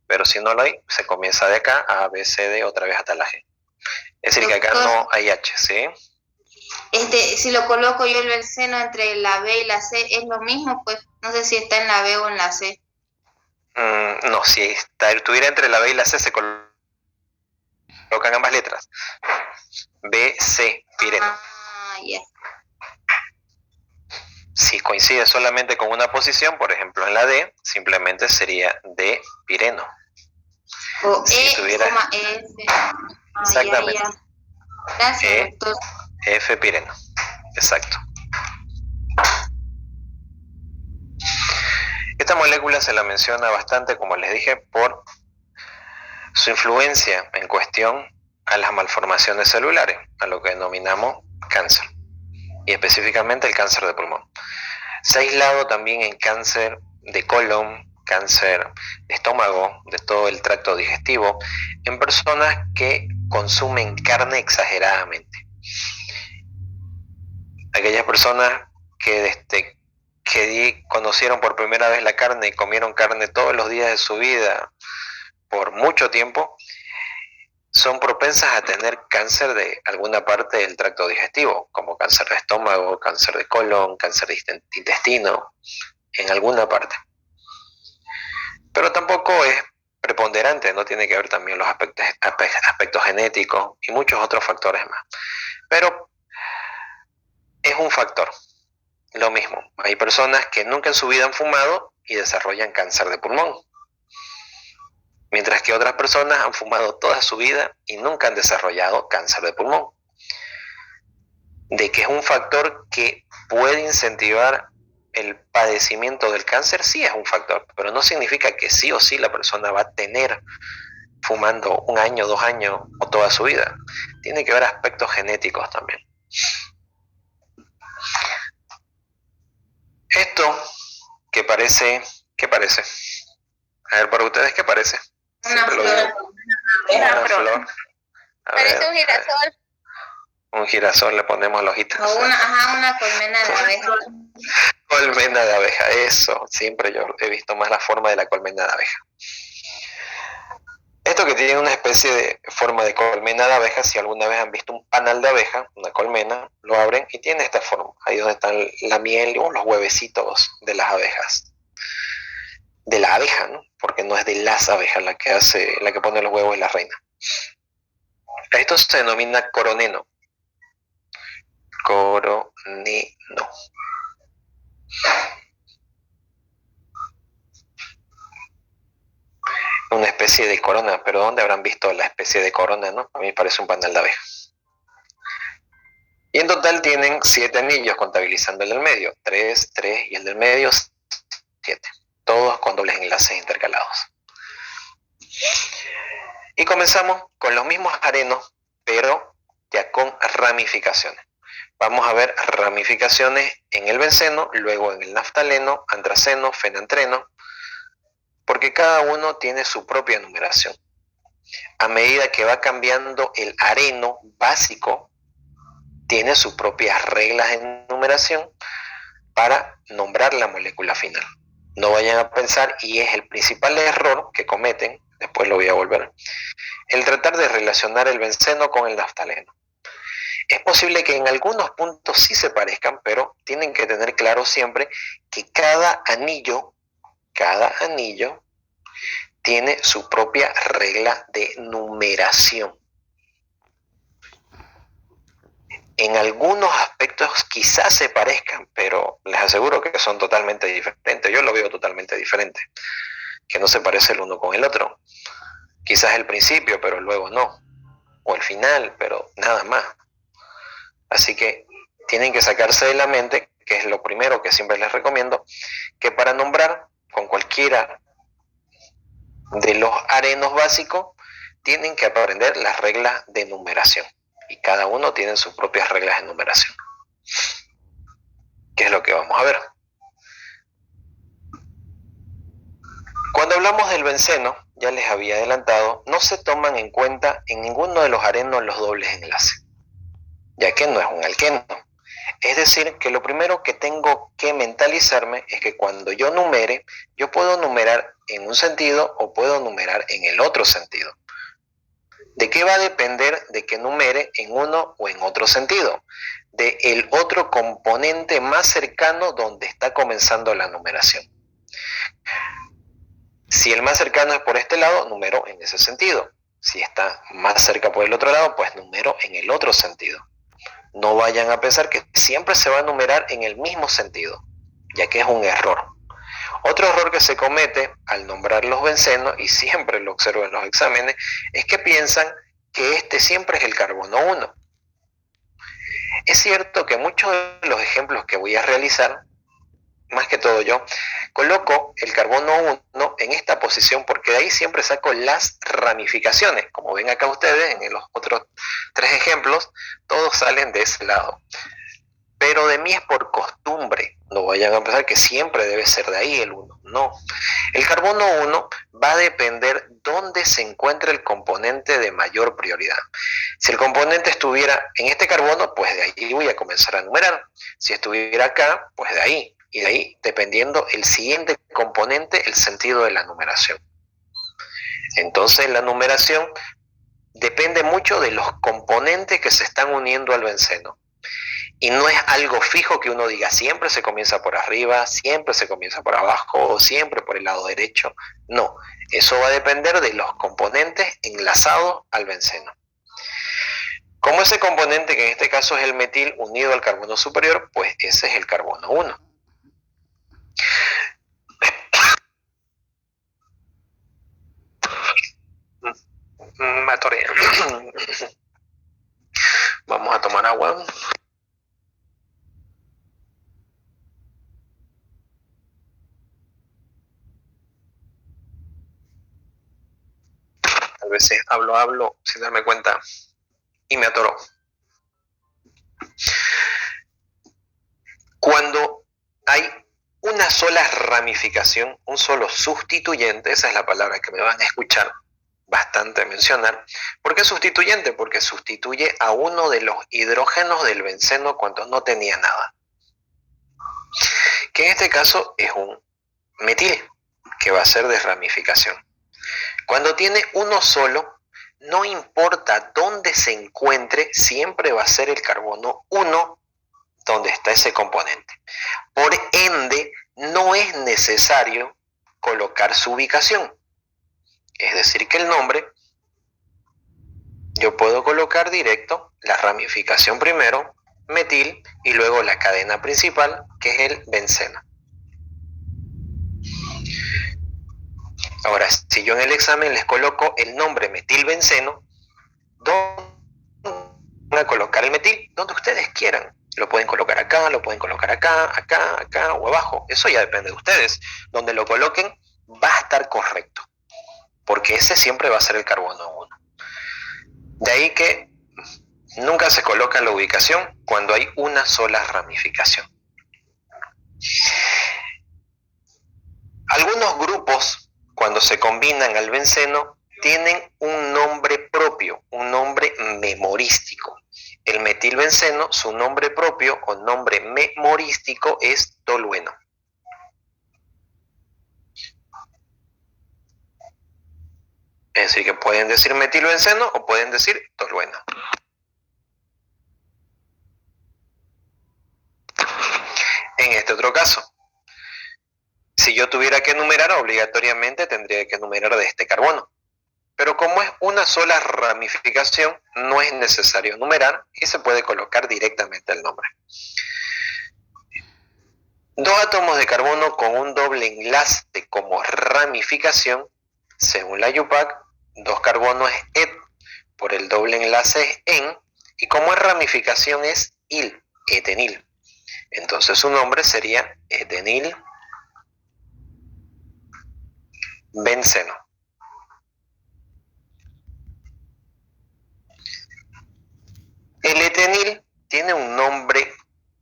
Pero si no lo hay, se comienza de acá, A, B, C, D, otra vez hasta la G. Es decir, que acá no hay H, ¿sí? Si lo coloco yo el benceno entre la B y la C, ¿es lo mismo? Pues no sé si está en la B o en la C. No, si estuviera entre la B y la C, se colocan ambas letras. B, C, pireno. Ya. Si coincide solamente con una posición, por ejemplo en la D, simplemente sería D, pireno. O si E, tuviera... F. Exactamente. Ya. Gracias, doctor. F, pireno. Exacto. Esta molécula se la menciona bastante, como les dije, por su influencia en cuestión a las malformaciones celulares, a lo que denominamos cáncer, y específicamente el cáncer de pulmón. Se ha aislado también en cáncer de colon, cáncer de estómago, de todo el tracto digestivo, en personas que consumen carne exageradamente. Aquellas personas que conocieron por primera vez la carne y comieron carne todos los días de su vida por mucho tiempo, son propensas a tener cáncer de alguna parte del tracto digestivo, como cáncer de estómago, cáncer de colon, cáncer de intestino, en alguna parte. Pero tampoco es preponderante, no tiene que ver también los aspectos genéticos y muchos otros factores más. Pero es un factor. Lo mismo, hay personas que nunca en su vida han fumado y desarrollan cáncer de pulmón, mientras que otras personas han fumado toda su vida y nunca han desarrollado cáncer de pulmón. De que es un factor que puede incentivar el padecimiento del cáncer, sí es un factor, pero no significa que sí o sí la persona va a tener fumando 1 año, 2 años o toda su vida. Tiene que ver aspectos genéticos también. Esto que parece, ¿qué parece? A ver, para ustedes, ¿qué parece? Una flor. Una flor. Parece un girasol. Un girasol, le ponemos la hojita. O una colmena de abeja. Colmena de abeja, eso. Siempre yo he visto más la forma de la colmena de abeja. Esto que tiene una especie de forma de colmena de abeja, si alguna vez han visto un panal de abeja, una colmena, lo abren y tiene esta forma. Ahí donde están la miel o los huevecitos de las abejas. De la abeja, ¿no? Porque no es de las abejas la que pone los huevos es la reina. Esto se denomina coroneno. Coroneno. Una especie de corona, pero ¿dónde habrán visto la especie de corona, no? A mí me parece un panal de abeja. Y en total tienen 7 anillos, contabilizando el del medio. 3 y el del medio 7. Todos con dobles enlaces intercalados. Y comenzamos con los mismos arenos, pero ya con ramificaciones. Vamos a ver ramificaciones en el benceno, luego en el naftaleno, antraceno, fenantreno. porque cada uno tiene su propia numeración. A medida que va cambiando el areno básico, tiene sus propias reglas de numeración para nombrar la molécula final. No vayan a pensar, y es el principal error que cometen, después lo voy a volver, el tratar de relacionar el benceno con el naftaleno. Es posible que en algunos puntos sí se parezcan, pero tienen que tener claro siempre que cada anillo tiene su propia regla de numeración. En algunos aspectos quizás se parezcan, pero les aseguro que son totalmente diferentes. Yo lo veo totalmente diferente, que no se parece el uno con el otro. Quizás el principio, pero luego no. O el final, pero nada más. Así que tienen que sacarse de la mente, que es lo primero que siempre les recomiendo, que para nombrar con cualquiera de los arenos básicos, tienen que aprender las reglas de numeración. Y cada uno tiene sus propias reglas de numeración. ¿Qué es lo que vamos a ver? Cuando hablamos del benceno, ya les había adelantado, no se toman en cuenta en ninguno de los arenos los dobles enlaces, ya que no es un alqueno. Es decir, que lo primero que tengo que mentalizarme es que cuando yo numere, yo puedo numerar en un sentido o puedo numerar en el otro sentido. ¿De qué va a depender de que numere en uno o en otro sentido? De el otro componente más cercano donde está comenzando la numeración. Si el más cercano es por este lado, numero en ese sentido. Si está más cerca por el otro lado, pues numero en el otro sentido. No vayan a pensar que siempre se va a numerar en el mismo sentido, ya que es un error. Otro error que se comete al nombrar los bencenos, y siempre lo observo en los exámenes, es que piensan que este siempre es el carbono 1. Es cierto que muchos de los ejemplos que voy a realizar, más que todo yo, coloco el carbono 1 en esta posición porque de ahí siempre saco las ramificaciones. Como ven acá ustedes, en los otros 3 ejemplos, todos salen de ese lado. Pero de mí es por costumbre, no vayan a pensar que siempre debe ser de ahí el 1, no. El carbono 1 va a depender dónde se encuentre el componente de mayor prioridad. Si el componente estuviera en este carbono, pues de ahí voy a comenzar a numerar. Si estuviera acá, pues de ahí. Y de ahí, dependiendo el siguiente componente, el sentido de la numeración. Entonces la numeración depende mucho de los componentes que se están uniendo al benceno. Y no es algo fijo que uno diga siempre se comienza por arriba, siempre se comienza por abajo o siempre por el lado derecho. No, eso va a depender de los componentes enlazados al benceno. Como ese componente, que en este caso es el metil unido al carbono superior, pues ese es el carbono 1. Me atoré. Vamos a tomar agua. A veces hablo sin darme cuenta y me atoró. Cuando hay una sola ramificación, un solo sustituyente, esa es la palabra que me van a escuchar bastante mencionar. ¿Por qué sustituyente? Porque sustituye a uno de los hidrógenos del benceno cuando no tenía nada, que en este caso es un metil, que va a ser de ramificación. Cuando tiene uno solo, no importa dónde se encuentre, siempre va a ser el carbono 1 donde está ese componente. Por ende, no es necesario colocar su ubicación. Es decir, que el nombre, yo puedo colocar directo la ramificación primero, metil, y luego la cadena principal, que es el benceno. Ahora, si yo en el examen les coloco el nombre metilbenceno, ¿dónde van a colocar el metil? Donde ustedes quieran. Lo pueden colocar acá, lo pueden colocar acá, acá, acá o abajo. Eso ya depende de ustedes. Donde lo coloquen va a estar correcto, porque ese siempre va a ser el carbono 1. De ahí que nunca se coloca la ubicación cuando hay una sola ramificación. Algunos grupos cuando se combinan al benceno, tienen un nombre propio, un nombre memorístico. El metilbenceno, su nombre propio o nombre memorístico es tolueno. Es decir, que pueden decir metilbenceno o pueden decir tolueno. En este otro caso, si yo tuviera que numerar, obligatoriamente tendría que numerar de este carbono. Pero como es una sola ramificación, no es necesario numerar y se puede colocar directamente el nombre. Dos átomos de carbono con un doble enlace como ramificación, según la IUPAC, dos carbonos es et, por el doble enlace es en, y como ramificación es il, etenil. Entonces su nombre sería etenil benceno. El etenil tiene un nombre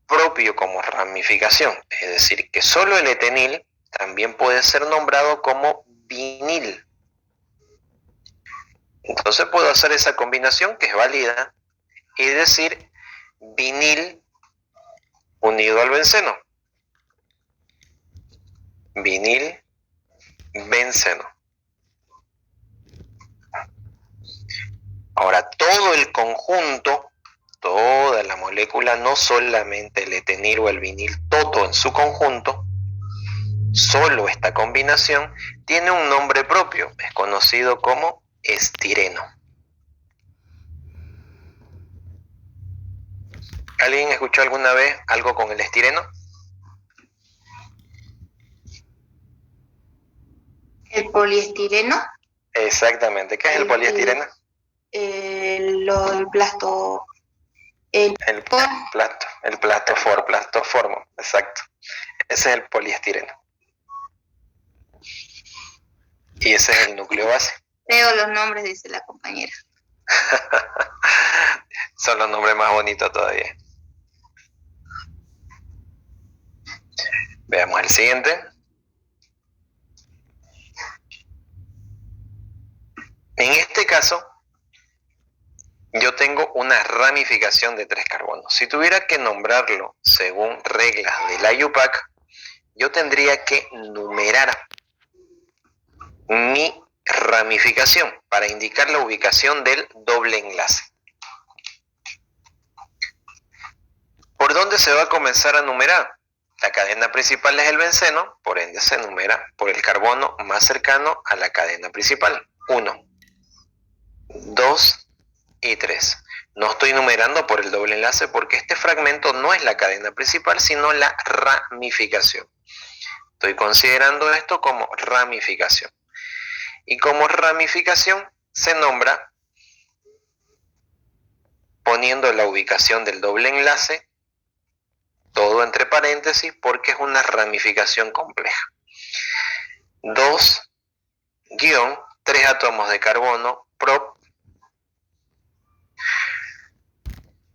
propio como ramificación, es decir, que solo el etenil también puede ser nombrado como vinil. Entonces puedo hacer esa combinación que es válida y decir vinil unido al benceno. Vinil benceno. Ahora, todo el conjunto, toda la molécula, no solamente el etenil o el vinil, todo en su conjunto, solo esta combinación tiene un nombre propio, es conocido como estireno. ¿Alguien escuchó alguna vez algo con el estireno? ¿El poliestireno? Exactamente. ¿Qué es el poliestireno? El plastoformo, exacto. Ese es el poliestireno. Y ese es el núcleo base. Veo los nombres, dice la compañera. Son los nombres más bonitos todavía. Veamos el siguiente. En este caso, yo tengo una ramificación de 3 carbonos. Si tuviera que nombrarlo según reglas de la IUPAC, yo tendría que numerar mi ramificación para indicar la ubicación del doble enlace. ¿Por dónde se va a comenzar a numerar? La cadena principal es el benceno, por ende se numera por el carbono más cercano a la cadena principal. 1, 2 y 3. No estoy numerando por el doble enlace porque este fragmento no es la cadena principal, sino la ramificación. Estoy considerando esto como ramificación. Y como ramificación se nombra poniendo la ubicación del doble enlace, todo entre paréntesis, porque es una ramificación compleja. 2 - 3 átomos de carbono, prop,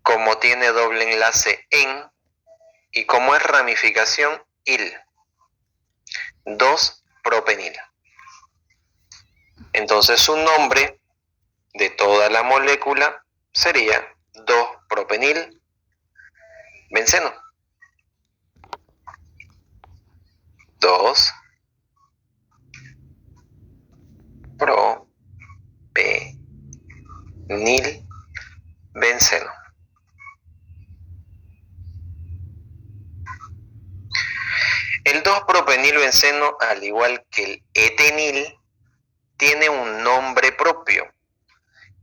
como tiene doble enlace en, y como es ramificación il, 2 propenil. Entonces su nombre de toda la molécula sería 2 propenil benceno. 2 propenil benceno. El 2-propenilbenceno, al igual que el etenil, tiene un nombre propio.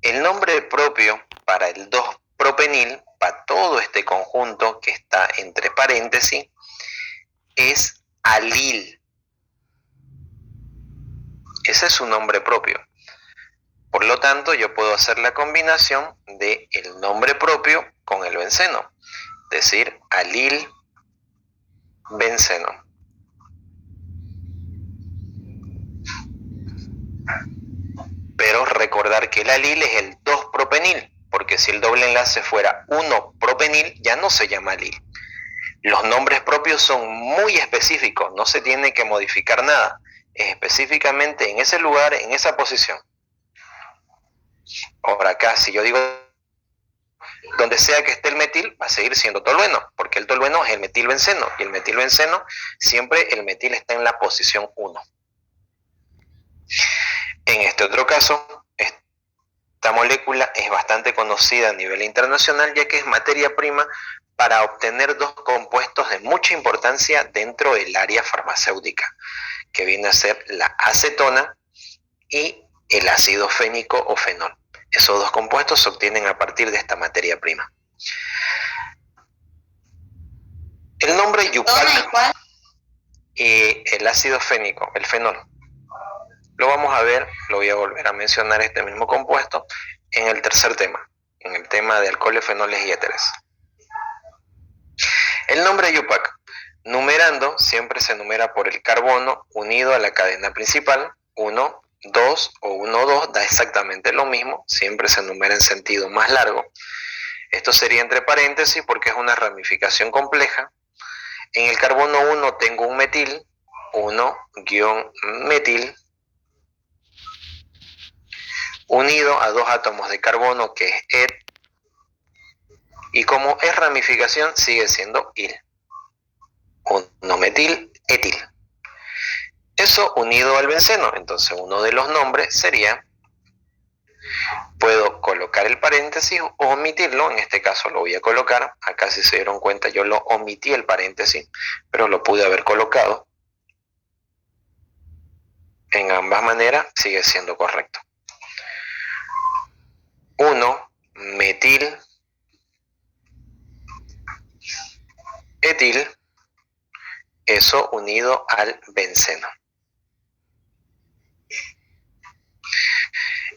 El nombre propio para el 2-propenil, para todo este conjunto que está entre paréntesis, es alil. Ese es su nombre propio. Por lo tanto, yo puedo hacer la combinación de el nombre propio con el benceno, es decir, alil benceno. Pero recordar que el alil es el 2-propenil, porque si el doble enlace fuera 1-propenil, ya no se llama alil. Los nombres propios son muy específicos, no se tiene que modificar nada. específicamente en ese lugar, en esa posición. Ahora acá, si yo digo donde sea que esté el metil, va a seguir siendo tolueno, porque el tolueno es el metilbenceno, y el metilbenceno, siempre el metil está en la posición 1. En este otro caso, esta molécula es bastante conocida a nivel internacional, ya que es materia prima para obtener dos compuestos de mucha importancia dentro del área farmacéutica, que viene a ser la acetona y el ácido fénico o fenol. Esos dos compuestos se obtienen a partir de esta materia prima. El nombre Yupac y el ácido fénico, el fenol, lo vamos a ver, lo voy a volver a mencionar este mismo compuesto en el tercer tema, en el tema de alcoholes, fenoles y éteres. El nombre Yupac, numerando, siempre se numera por el carbono unido a la cadena principal, 1, 2 o 1, 2, da exactamente lo mismo, siempre se numera en sentido más largo. Esto sería entre paréntesis porque es una ramificación compleja. En el carbono 1 tengo un metil, 1-metil, unido a dos átomos de carbono que es et, y como es ramificación sigue siendo il. 1-metil, etil. Eso unido al benceno, entonces uno de los nombres sería, puedo colocar el paréntesis o omitirlo, en este caso lo voy a colocar, acá si se dieron cuenta yo lo omití el paréntesis, pero lo pude haber colocado. En ambas maneras sigue siendo correcto. 1-metil, etil, eso unido al benceno.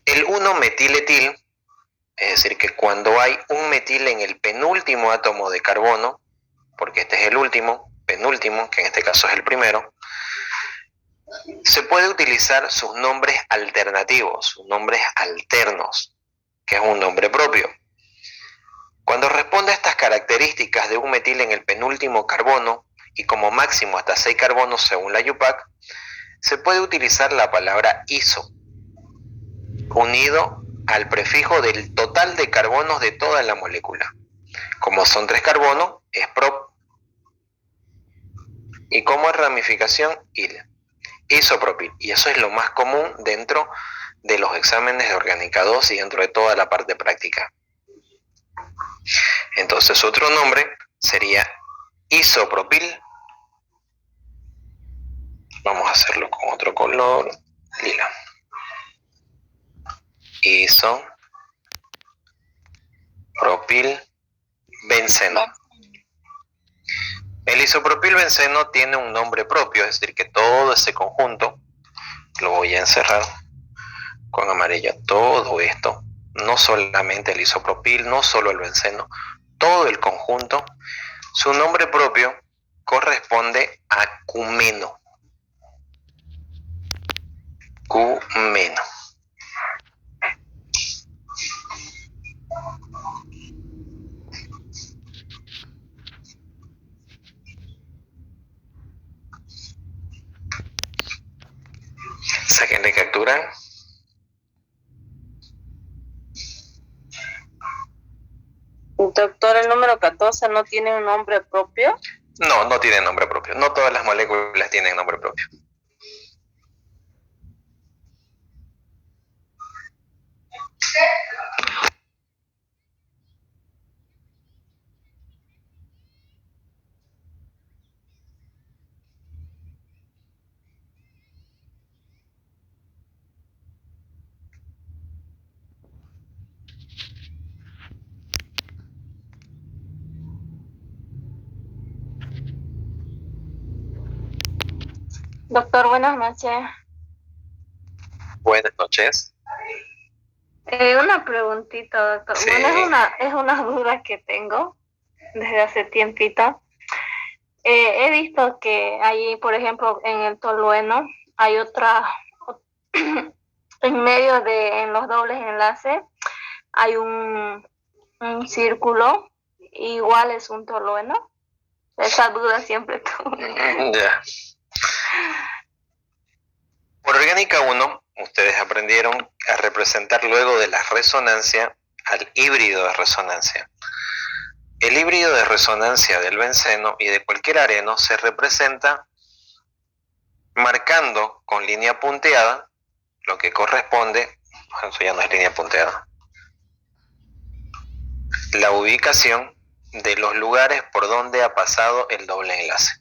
El 1-metiletil, es decir, que cuando hay un metil en el penúltimo átomo de carbono, porque este es el último, penúltimo, que en este caso es el primero, se puede utilizar sus nombres alternativos, sus nombres alternos, que es un nombre propio. Cuando responde a estas características de un metil en el penúltimo carbono, y como máximo hasta 6 carbonos según la Yupac, se puede utilizar la palabra iso, unido al prefijo del total de carbonos de toda la molécula. Como son 3 carbonos, es prop. Y como es ramificación, il. Isopropil. Y eso es lo más común dentro de los exámenes de orgánica 2 y dentro de toda la parte práctica. Entonces otro nombre sería isopropil. Vamos a hacerlo con otro color, lila. Isopropil benceno. El isopropil benceno tiene un nombre propio, es decir, que todo ese conjunto, lo voy a encerrar con amarillo, todo esto, no solamente el isopropil, no solo el benceno, todo el conjunto, su nombre propio corresponde a cumeno. Cumeno. Sáquenle captura. Doctor, el número 14 no tiene un nombre propio. No, no tiene nombre propio. No todas las moléculas tienen nombre propio. Doctor, buenas noches. Buenas noches. Una preguntita, doctor. Sí. Bueno, es una duda que tengo desde hace tiempito. He visto que ahí, por ejemplo, en el tolueno hay otra, en medio en los dobles enlaces, hay un círculo, igual es un tolueno. Esa duda siempre tuve. Ya. Por orgánica 1, ustedes aprendieron a representar luego de la resonancia al híbrido de resonancia. El híbrido de resonancia del benceno y de cualquier areno se representa marcando con línea punteada lo que corresponde, eso ya no es línea punteada, la ubicación de los lugares por donde ha pasado el doble enlace.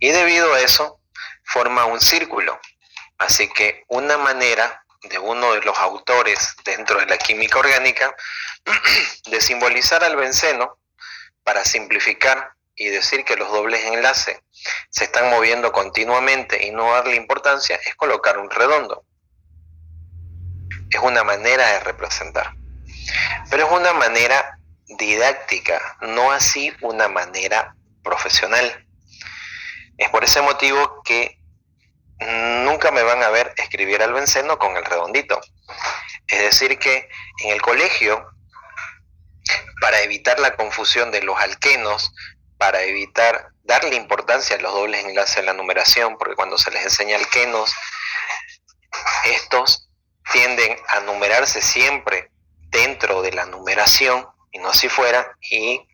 Y debido a eso, forma un círculo. Así que una manera de uno de los autores dentro de la química orgánica de simbolizar al benceno para simplificar y decir que los dobles enlaces se están moviendo continuamente y no darle importancia es colocar un redondo. Es una manera de representar, pero es una manera didáctica, no así una manera profesional. Es por ese motivo que nunca me van a ver escribir al benceno con el redondito. Es decir que en el colegio, para evitar la confusión de los alquenos, para evitar darle importancia a los dobles enlaces en la numeración, porque cuando se les enseña alquenos, estos tienden a numerarse siempre dentro de la numeración y no si fuera, y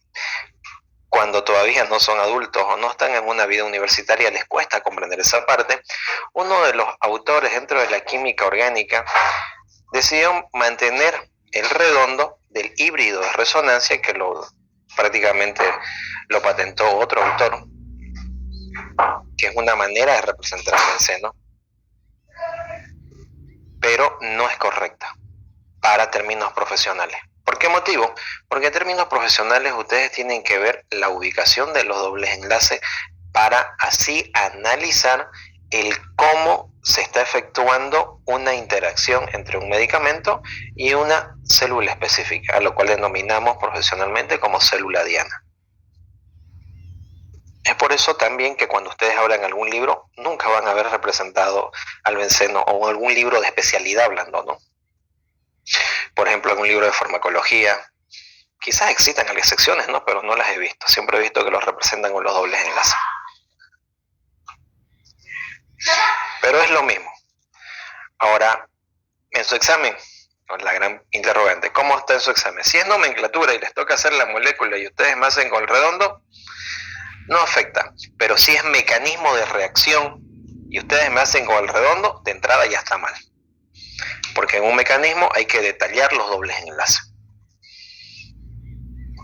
cuando todavía no son adultos o no están en una vida universitaria les cuesta comprender esa parte. Uno de los autores dentro de la química orgánica decidió mantener el redondo del híbrido de resonancia que prácticamente lo patentó otro autor, que es una manera de representar el benceno, pero no es correcta para términos profesionales. ¿Por qué motivo? Porque en términos profesionales ustedes tienen que ver la ubicación de los dobles enlaces para así analizar el cómo se está efectuando una interacción entre un medicamento y una célula específica, a lo cual denominamos profesionalmente como célula diana. Es por eso también que cuando ustedes hablan algún libro, nunca van a ver representado al benceno o algún libro de especialidad hablando, ¿no? Por ejemplo, algún libro de farmacología, quizás existan excepciones, ¿no? Pero no las he visto. Siempre he visto que los representan con los dobles enlaces. Pero es lo mismo. Ahora, en su examen, la gran interrogante, ¿cómo está en su examen? Si es nomenclatura y les toca hacer la molécula y ustedes me hacen con el redondo, no afecta. Pero si es mecanismo de reacción y ustedes me hacen con el redondo, de entrada ya está mal. Porque en un mecanismo hay que detallar los dobles enlaces.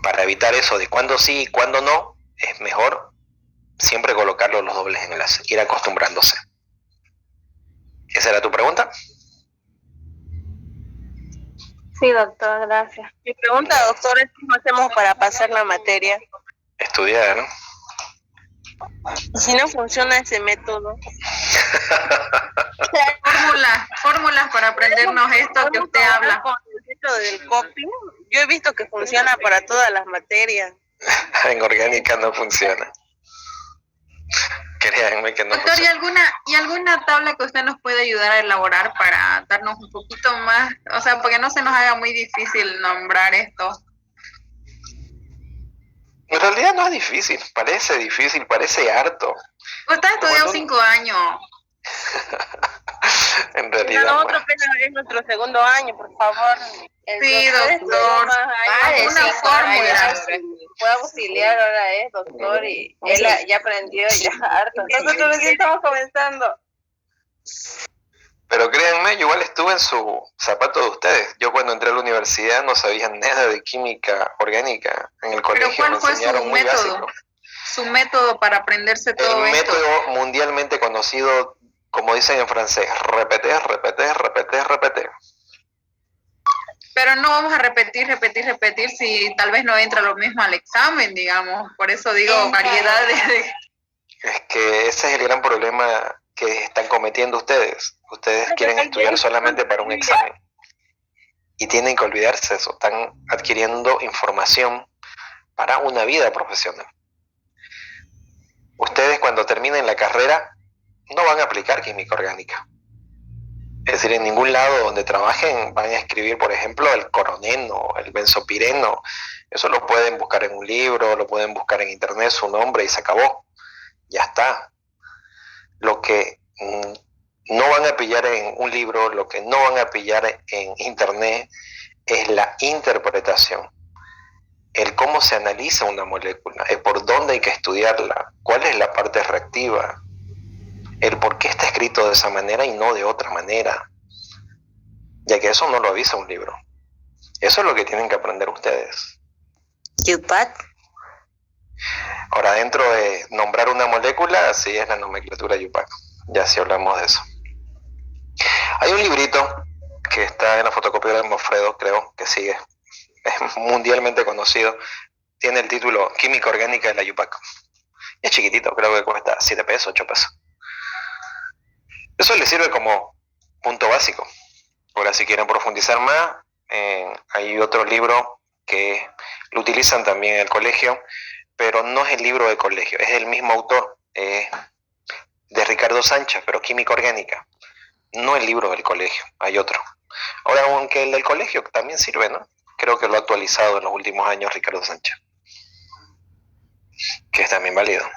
Para evitar eso de cuándo sí y cuándo no, es mejor siempre colocarlo los dobles enlaces, ir acostumbrándose. ¿Esa era tu pregunta? Sí, doctor, gracias. Mi pregunta, doctor, es cómo hacemos para pasar la materia. Estudiar, ¿no? Si no funciona ese método. Fórmulas para aprendernos esto que usted habla. Con el método del coping, yo he visto que funciona para todas las materias. En orgánica no funciona. Créanme que no Doctor, funciona. ¿y alguna tabla que usted nos puede ayudar a elaborar para darnos un poquito más, o sea, porque no se nos haga muy difícil nombrar esto? En realidad no es difícil, parece harto. Usted ha estudiado 5 años. En realidad Nosotros apenas es nuestro segundo año, por favor. Sí, doctor. Una fórmula. Fue auxiliar, ahora es doctor y él ya aprendió ya harto. Nosotros recién estamos comenzando. Pero créanme, yo igual estuve en su zapato de ustedes. Yo cuando entré a la universidad no sabía nada de química orgánica. En el colegio ¿Pero cuál fue su muy método? básico. Su método para aprenderse todo El esto. método mundialmente conocido, como dicen en francés, repetir. Pero no vamos a repetir si tal vez no entra lo mismo al examen, digamos. Por eso digo variedades de... Es que ese es el gran problema que están cometiendo ustedes. Ustedes quieren estudiar solamente para un examen. Y tienen que olvidarse de eso. Están adquiriendo información para una vida profesional. Ustedes cuando terminen la carrera no van a aplicar química orgánica. Es decir, en ningún lado donde trabajen van a escribir, por ejemplo, el coroneno, el benzopireno. Eso lo pueden buscar en un libro, lo pueden buscar en internet, su nombre y se acabó. Ya está. Lo que no van a pillar en un libro, lo que no van a pillar en internet es la interpretación, el cómo se analiza una molécula, el por dónde hay que estudiarla, cuál es la parte reactiva, el por qué está escrito de esa manera y no de otra manera, ya que eso no lo avisa un libro. Eso es lo que tienen que aprender ustedes. Yupac. Ahora, dentro de nombrar una molécula, así es la nomenclatura Yupac. Ya si hablamos de eso. Hay un librito que está en la fotocopiadora de Manfredo, creo que sigue, es mundialmente conocido. Tiene el título Química Orgánica de la Yupac. Es chiquitito, creo que cuesta 7 pesos, 8 pesos. Eso les sirve como punto básico. Ahora, si quieren profundizar más, hay otro libro que lo utilizan también en el colegio, pero no es el libro de colegio, es el mismo autor, de Ricardo Sánchez, pero Química Orgánica. No el libro del colegio, hay otro. Ahora, aunque el del colegio también sirve, ¿no? Creo que lo ha actualizado en los últimos años Ricardo Sánchez, que es también válido.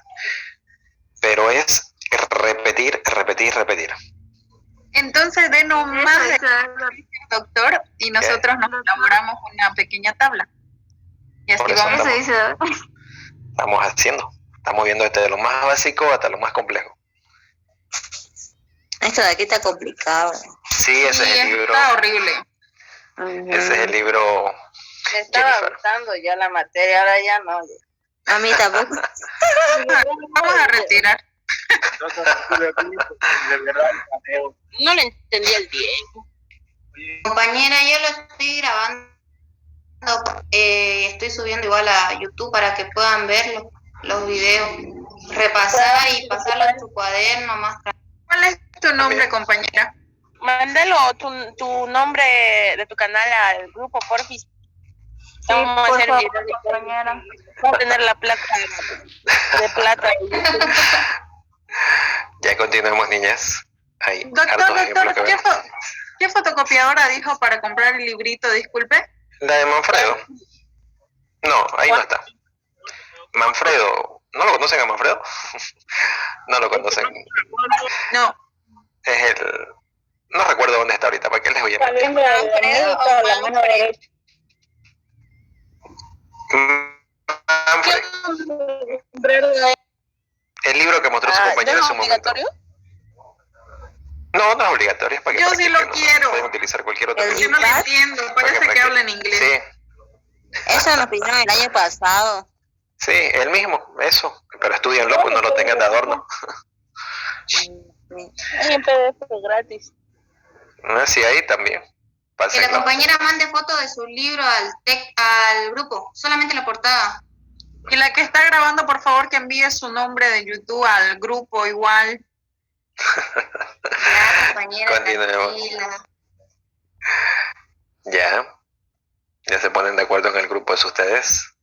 Pero es repetir, repetir, repetir. Entonces, denos más de doctor y nosotros nos elaboramos una pequeña tabla. Y así vamos a decir. Estamos haciendo. Estamos viendo desde lo más básico hasta lo más complejo. Esto de aquí está complicado. Sí, ese es el libro. Está horrible. Ese es el libro. Me estaba Jennifer. gustando ya la materia, ahora ya no. A mí tampoco. Vamos a retirar. No le entendí el bien. Compañera, yo lo estoy grabando, estoy subiendo igual a YouTube para que puedan ver los videos, repasar y pasarlo en tu cuaderno más tarde. ¿Cuál es tu nombre, compañera? Mándalo tu nombre de tu canal al grupo, porfis. Vamos a hacer video de compañera. Vamos a tener la placa de plata. Ya continuemos, niñas. Hay Doctor, hartos ejemplos que ver. ¿qué fotocopiadora dijo para comprar el librito? Disculpe. La de Manfredo. No, ahí no está. Manfredo. ¿No lo conocen a Manfredo? No lo conocen. No. Es el... No recuerdo dónde está ahorita. ¿Para qué les voy a mentir? Manfredo o Manfred. Manfred. El libro que mostró su compañero en ¿No su es momento. obligatorio? No, no es obligatorio. Es para que Yo sí lo practiquen, ¿no? quiero. Pueden utilizar cualquier otro El Yo libro. no lo entiendo. Parece que habla en inglés. Sí, Eso nos pidieron el año pasado. sí, el mismo, eso. Pero estudianlo, pues no lo tengan de adorno. Hay en PDF gratis. Sí, ahí también. Que la Pásenlo. compañera mande foto de su libro al grupo, solamente la portada. Y la que está grabando, por favor, que envíe su nombre de YouTube al grupo igual. Ya, compañera, Continuemos. tranquila. Ya se ponen de acuerdo en el grupo de ustedes.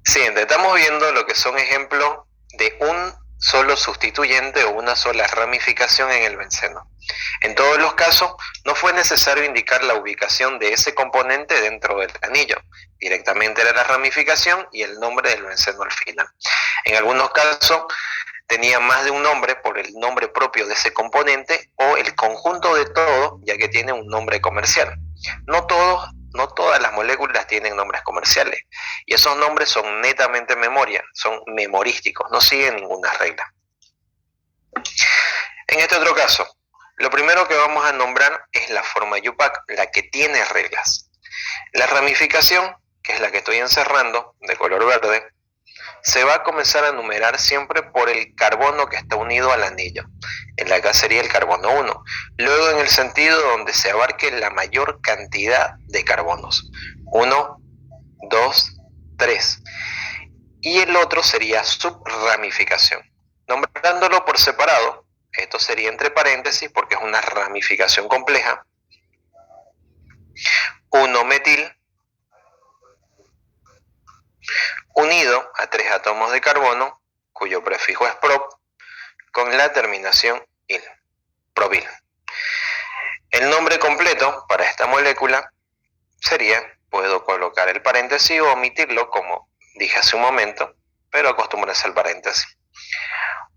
Siguiente, estamos viendo lo que son ejemplos de un solo sustituyente o una sola ramificación en el benceno. En todos los casos, no fue necesario indicar la ubicación de ese componente dentro del anillo. Directamente era la ramificación y el nombre del benceno al final. En algunos casos, tenía más de un nombre por el nombre propio de ese componente o el conjunto de todo, ya que tiene un nombre comercial. No todas las moléculas tienen nombres comerciales y esos nombres son netamente memoria, son memorísticos, no siguen ninguna regla. En este otro caso, lo primero que vamos a nombrar es la forma Yupac, la que tiene reglas. La ramificación, que es la que estoy encerrando, de color verde, se va a comenzar a numerar siempre por el carbono que está unido al anillo. En la acá sería el carbono 1. Luego en el sentido donde se abarque la mayor cantidad de carbonos. 1, 2, 3. Y el otro sería subramificación. Nombrándolo por separado, esto sería entre paréntesis porque es una ramificación compleja. 1-metil unido a 3 átomos de carbono, cuyo prefijo es prop, con la terminación il, propil. El nombre completo para esta molécula sería, puedo colocar el paréntesis o omitirlo como dije hace un momento, pero acostúmbrense al paréntesis.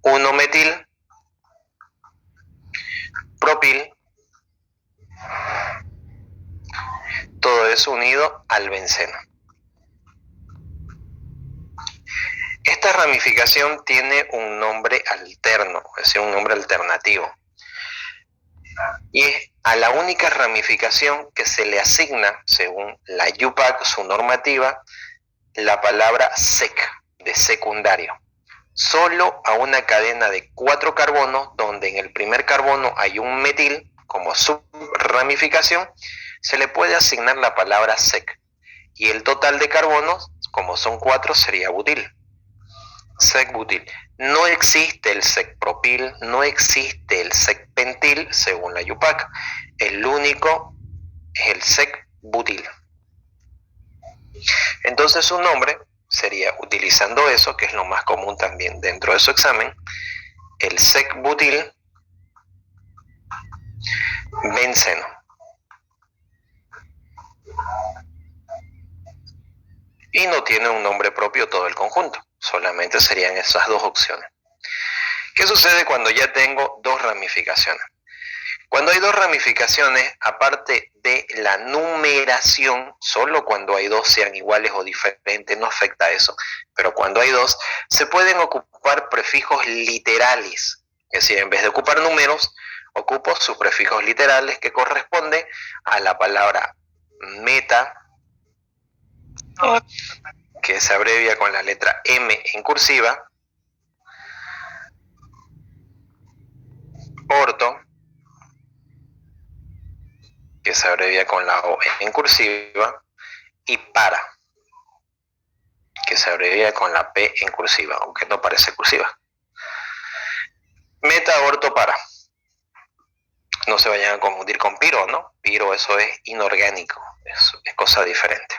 1-metil propil, todo eso unido al benceno. Esta ramificación tiene un nombre alterno, es decir, un nombre alternativo. Y es a la única ramificación que se le asigna, según la UPAC, su normativa, la palabra sec, de secundario. Solo a una cadena de 4 carbonos, donde en el primer carbono hay un metil como subramificación, se le puede asignar la palabra sec. Y el total de carbonos, como son 4, sería butil. Sec-butil. No existe el sec-propil, no existe el sec-pentil, según la UPAC. El único es el sec-butil. Entonces su nombre sería, utilizando eso, que es lo más común también dentro de su examen, el sec-butil benceno. Y no tiene un nombre propio todo el conjunto, solamente serían esas dos opciones. ¿Qué sucede cuando ya tengo dos ramificaciones? Cuando hay dos ramificaciones, aparte de la numeración, solo cuando hay dos sean iguales o diferentes, no afecta a eso, pero cuando hay dos, se pueden ocupar prefijos literales, es decir, en vez de ocupar números, ocupo sus prefijos literales que corresponden a la palabra meta, que se abrevia con la letra M en cursiva, orto, que se abrevia con la O en cursiva, y para, que se abrevia con la P en cursiva, aunque no parece cursiva. Meta, orto, para. No se vayan a confundir con piro, ¿no? Piro, eso es inorgánico, es cosa diferente.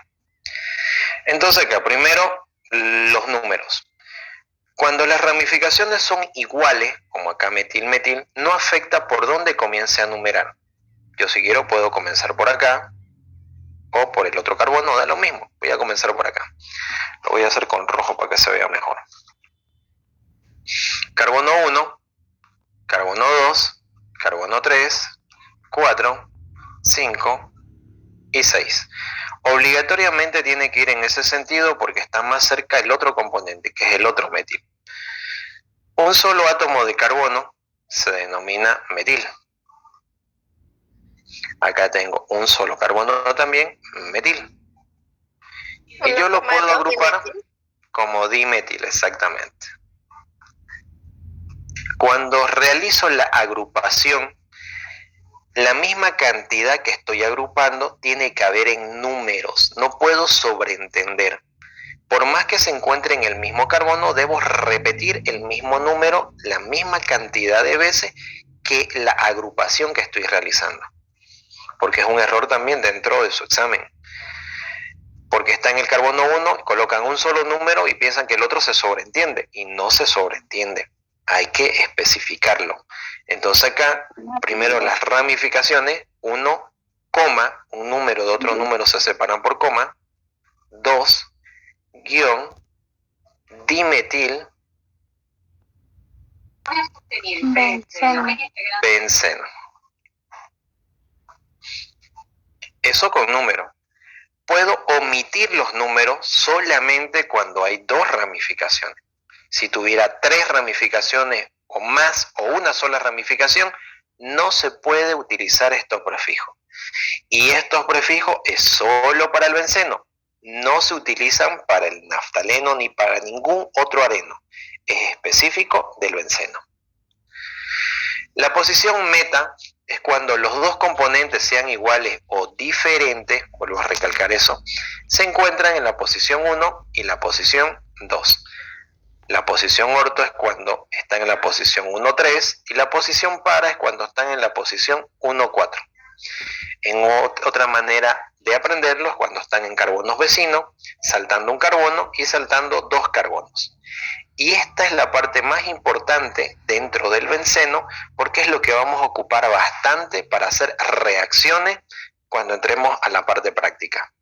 Entonces acá, primero, los números. Cuando las ramificaciones son iguales, como acá metil, metil, no afecta por dónde comience a numerar. Yo si quiero puedo comenzar por acá o por el otro carbono, da lo mismo. Voy a comenzar por acá. Lo voy a hacer con rojo para que se vea mejor. Carbono 1, carbono 2, carbono 3, 4, 5 y 6. Obligatoriamente tiene que ir en ese sentido porque está más cerca el otro componente, que es el otro metil. Un solo átomo de carbono se denomina metil. Acá tengo un solo carbono también, metil. Y yo lo puedo agrupar como dimetil, exactamente. Cuando realizo la agrupación, la misma cantidad que estoy agrupando tiene que haber en números, no puedo sobreentender. Por más que se encuentre en el mismo carbono, debo repetir el mismo número, la misma cantidad de veces que la agrupación que estoy realizando. Porque es un error también dentro de su examen. Porque está en el carbono 1, colocan un solo número y piensan que el otro se sobreentiende, y no se sobreentiende. Hay que especificarlo. Entonces acá, primero las ramificaciones, 1, coma, un número de otro número se separan por coma, 2, guión, dimetil, benceno. Eso con número. Puedo omitir los números solamente cuando hay dos ramificaciones. Si tuviera 3 ramificaciones o más, o una sola ramificación, no se puede utilizar estos prefijos. Y estos prefijos es solo para el benceno. No se utilizan para el naftaleno ni para ningún otro areno. Es específico del benceno. La posición meta es cuando los dos componentes sean iguales o diferentes, vuelvo a recalcar eso, se encuentran en la posición 1 y la posición 2. La posición orto es cuando están en la posición 1,3 y la posición para es cuando están en la posición 1,4. En otra manera de aprenderlo es cuando están en carbonos vecinos, saltando un carbono y saltando 2 carbonos. Y esta es la parte más importante dentro del benceno porque es lo que vamos a ocupar bastante para hacer reacciones cuando entremos a la parte práctica.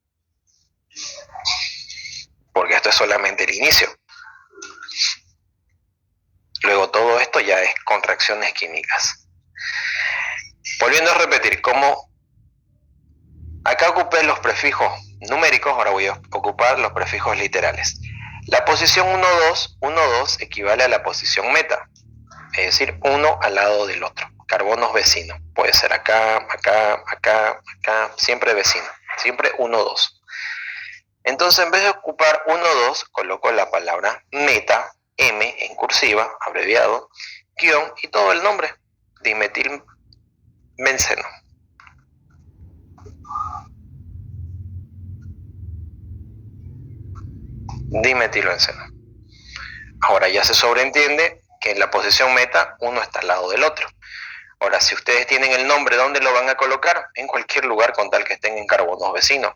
Porque esto es solamente el inicio. Luego todo esto ya es con reacciones químicas. Volviendo a repetir, como acá ocupé los prefijos numéricos, ahora voy a ocupar los prefijos literales. La posición 1, 2, 1, 2 equivale a la posición meta, es decir, uno al lado del otro. Carbonos vecinos, puede ser acá, acá, acá, acá, siempre vecino, siempre 1, 2. Entonces, en vez de ocupar 1, 2, coloco la palabra meta, M en cursiva, abreviado, guión y todo el nombre, dimetilbenceno. Dimetilbenceno. Ahora ya se sobreentiende que en la posición meta uno está al lado del otro. Ahora, si ustedes tienen el nombre, ¿dónde lo van a colocar? En cualquier lugar con tal que estén en carbonos vecinos.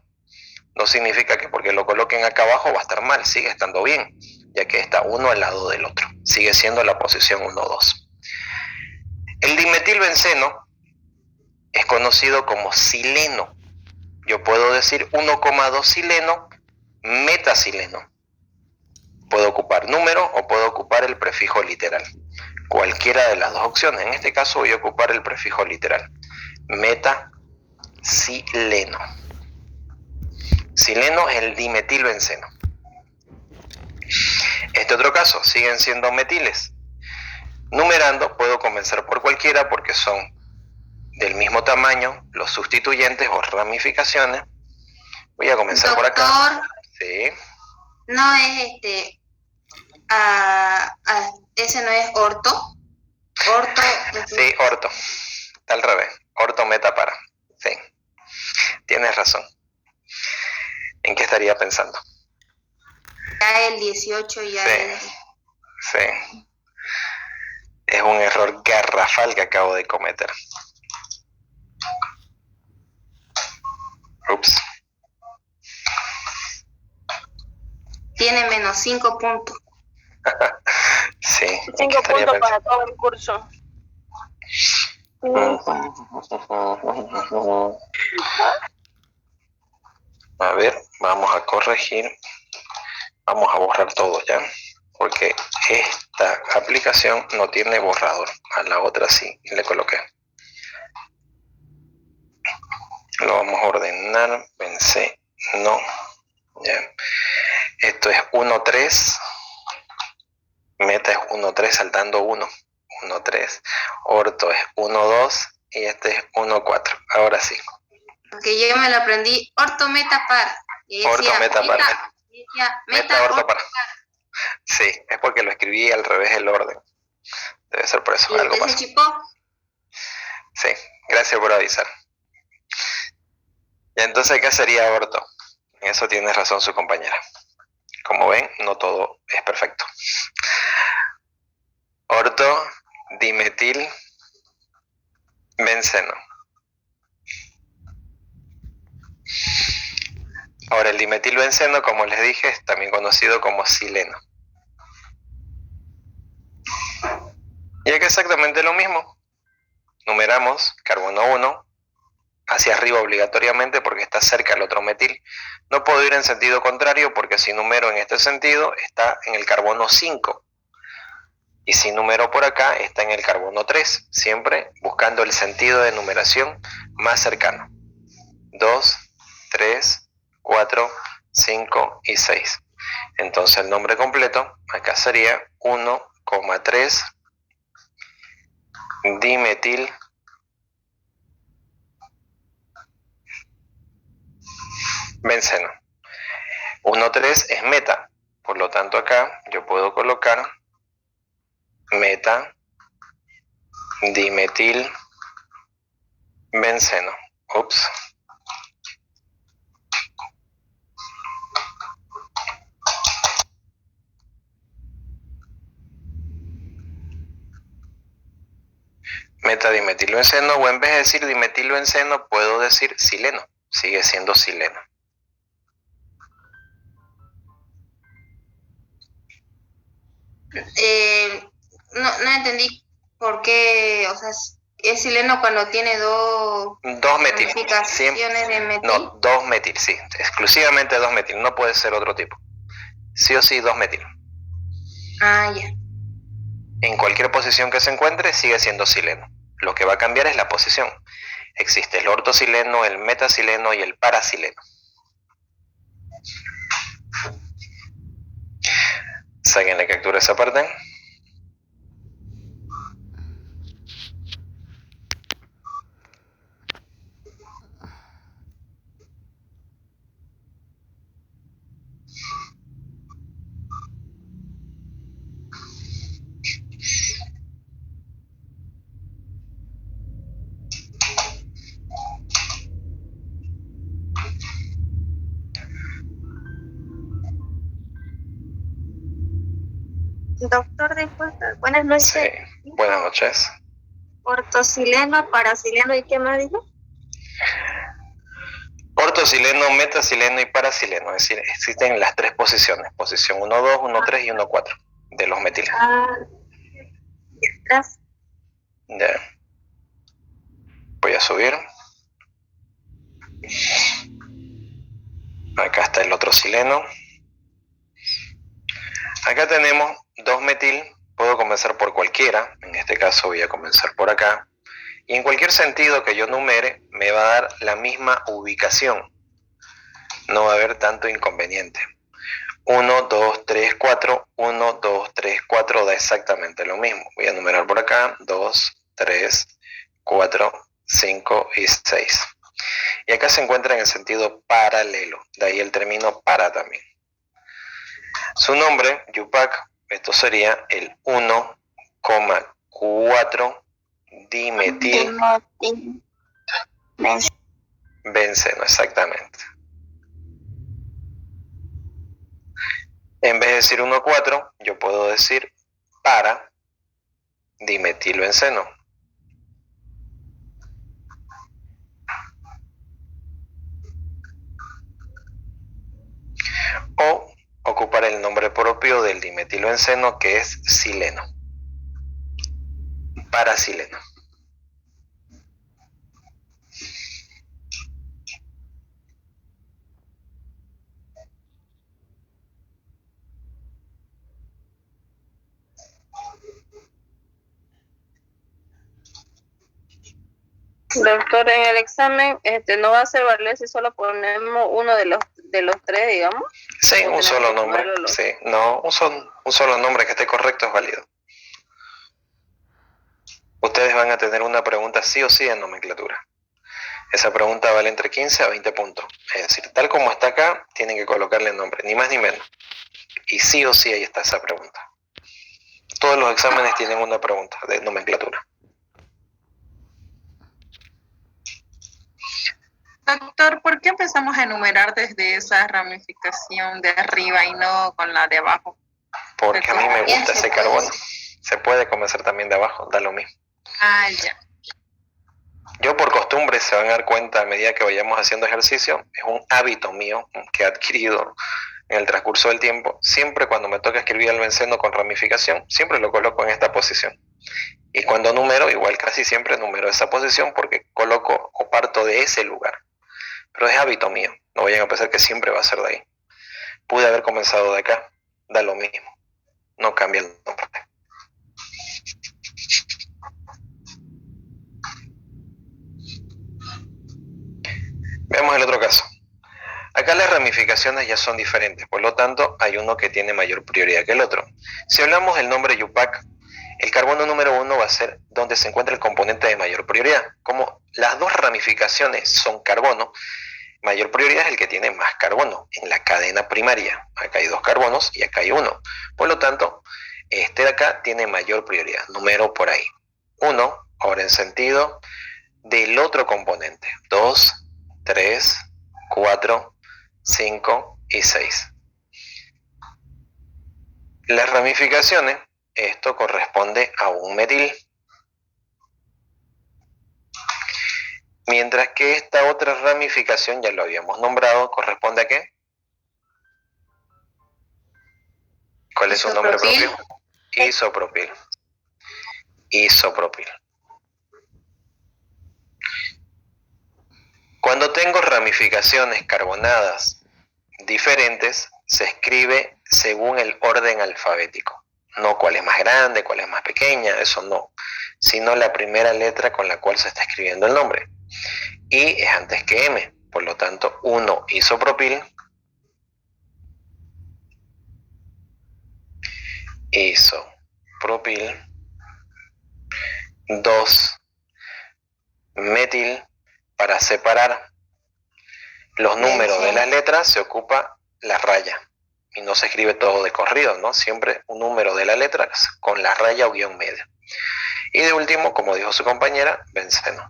No significa que porque lo coloquen acá abajo va a estar mal, sigue estando bien, ya que está uno al lado del otro. Sigue siendo la posición 1, 2. El dimetilbenceno es conocido como sileno. Yo puedo decir 1,2 sileno, metasileno. Puedo ocupar número o puedo ocupar el prefijo literal. Cualquiera de las dos opciones. En este caso voy a ocupar el prefijo literal. Metasileno. Sileno es el dimetilbenceno. Este otro caso, siguen siendo metiles. Numerando, puedo comenzar por cualquiera porque son del mismo tamaño, los sustituyentes o ramificaciones. Voy a comenzar por acá. Sí. No es ese no es orto. Orto. Sí, orto. Está al revés. Orto, meta, para. Sí. Tienes razón. ¿En qué estaría pensando? Ya el 18 ya sí. es. Sí. Es un error garrafal que acabo de cometer. Ups. Tiene menos 5 puntos. Sí. 5 puntos para todo el curso. A ver, vamos a corregir. Vamos a borrar todo ya. Porque esta aplicación no tiene borrador. A la otra sí, le coloqué. Lo vamos a ordenar. Pensé, no. Ya. Esto es 1,3. Meta es 1,3 saltando 1. 1,3. Orto es 1,2. Y este es 1,4. Ahora sí. Porque yo me lo aprendí. Orto, meta, par. Y decía, orto, meta, par. Meta, orto, par. Sí, es porque lo escribí al revés del orden. Debe ser por eso. ¿Y algo usted pasó. se chipó? Sí, gracias por avisar. Y entonces, ¿qué sería orto? En eso tiene razón su compañera. Como ven, no todo es perfecto. Orto, dimetil, benceno. Ahora, el dimetilbenceno, como les dije, es también conocido como sileno. Y aquí exactamente lo mismo. Numeramos carbono 1 hacia arriba obligatoriamente porque está cerca el otro metil. No puedo ir en sentido contrario porque si numero en este sentido está en el carbono 5. Y si numero por acá está en el carbono 3. Siempre buscando el sentido de numeración más cercano. 2, 3, 4, 5 y 6. Entonces el nombre completo acá sería 1,3 dimetil benceno. 1,3 es meta, por lo tanto acá yo puedo colocar meta dimetil benceno. Ups. Metadimetilbenceno, o en vez de decir dimetilbenceno puedo decir sileno, sigue siendo sileno. No entendí por qué, o sea, es sileno cuando tiene dos metil. Ramificaciones de metil. No, 2 metil, sí, exclusivamente 2 metil, no puede ser otro tipo. Sí o sí 2 metil. Ah, ya. En cualquier posición que se encuentre sigue siendo sileno. lo que va a cambiar es la posición. Existe el ortosileno, el metacileno y el parasileno. Saquen la captura esa parte. Doctor, disculpe, buenas noches. Sí, buenas noches. Ortosileno, parasileno, ¿y qué más dijo? Ortosileno, metacileno y parasileno, es decir, existen las tres posiciones, posición 1, 2, 1, 3 y 1, 4 de los metiles. Gracias. Ya. Voy a subir. Acá está el otro sileno. Acá tenemos 2 metil, puedo comenzar por cualquiera, en este caso voy a comenzar por acá, y en cualquier sentido que yo numere me va a dar la misma ubicación, no va a haber tanto inconveniente. 1, 2, 3, 4, 1, 2, 3, 4 da exactamente lo mismo. Voy a numerar por acá, 2, 3, 4, 5 y 6. Y acá se encuentra en el sentido paralelo, de ahí el término para también. Su nombre, Yupac, esto sería el 1,4 dimetil benceno, exactamente. En vez de decir 1,4, yo puedo decir para dimetilbenceno. O ocupar el nombre propio del dimetilbenceno, que es sileno. Parasileno. Doctor, en el examen no va a ser valer si solo ponemos uno de los tres, digamos. Sí, un solo nombre. Sí, no, un solo nombre que esté correcto es válido. Ustedes van a tener una pregunta sí o sí en nomenclatura. Esa pregunta vale entre 15 a 20 puntos. Es decir, tal como está acá, tienen que colocarle el nombre, ni más ni menos. Y sí o sí ahí está esa pregunta. Todos los exámenes tienen una pregunta de nomenclatura. Doctor, ¿por qué empezamos a enumerar desde esa ramificación de arriba y no con la de abajo? Porque a mí me gusta ese carbono. Se puede comenzar también de abajo, da lo mismo. Ah, ya. Yo por costumbre, se van a dar cuenta a medida que vayamos haciendo ejercicio, es un hábito mío que he adquirido en el transcurso del tiempo. Siempre cuando me toca escribir el benceno con ramificación, siempre lo coloco en esta posición. Y cuando numero, igual casi siempre numero esa posición porque coloco o parto de ese lugar. Pero es hábito mío, no vayan a pensar que siempre va a ser de ahí. Pude haber comenzado de acá, da lo mismo, no cambia el nombre. Veamos el otro caso. Acá las ramificaciones ya son diferentes, por lo tanto hay uno que tiene mayor prioridad que el otro. Si hablamos del nombre Yupac, el carbono número 1 va a ser donde se encuentra el componente de mayor prioridad. Como las dos ramificaciones son carbono, mayor prioridad es el que tiene más carbono en la cadena primaria. Acá hay 2 carbonos y acá hay 1. Por lo tanto, este de acá tiene mayor prioridad. Número por ahí. 1, ahora en sentido del otro componente. 2, 3, 4, 5 y 6. Las ramificaciones, esto corresponde a un metil. Mientras que esta otra ramificación, ya lo habíamos nombrado, corresponde a ¿qué? ¿Cuál es su nombre propio? Isopropil. Isopropil. Cuando tengo ramificaciones carbonadas diferentes, se escribe según el orden alfabético. No cuál es más grande, cuál es más pequeña, eso no. sino la primera letra con la cual se está escribiendo el nombre. I es antes que M, por lo tanto 1 isopropil, isopropil, 2 metil. Para separar los números de las letras se ocupa la raya y no se escribe todo de corrido, ¿no? Siempre un número de la letra con la raya o guión medio. Y de último, como dijo su compañera, benceno.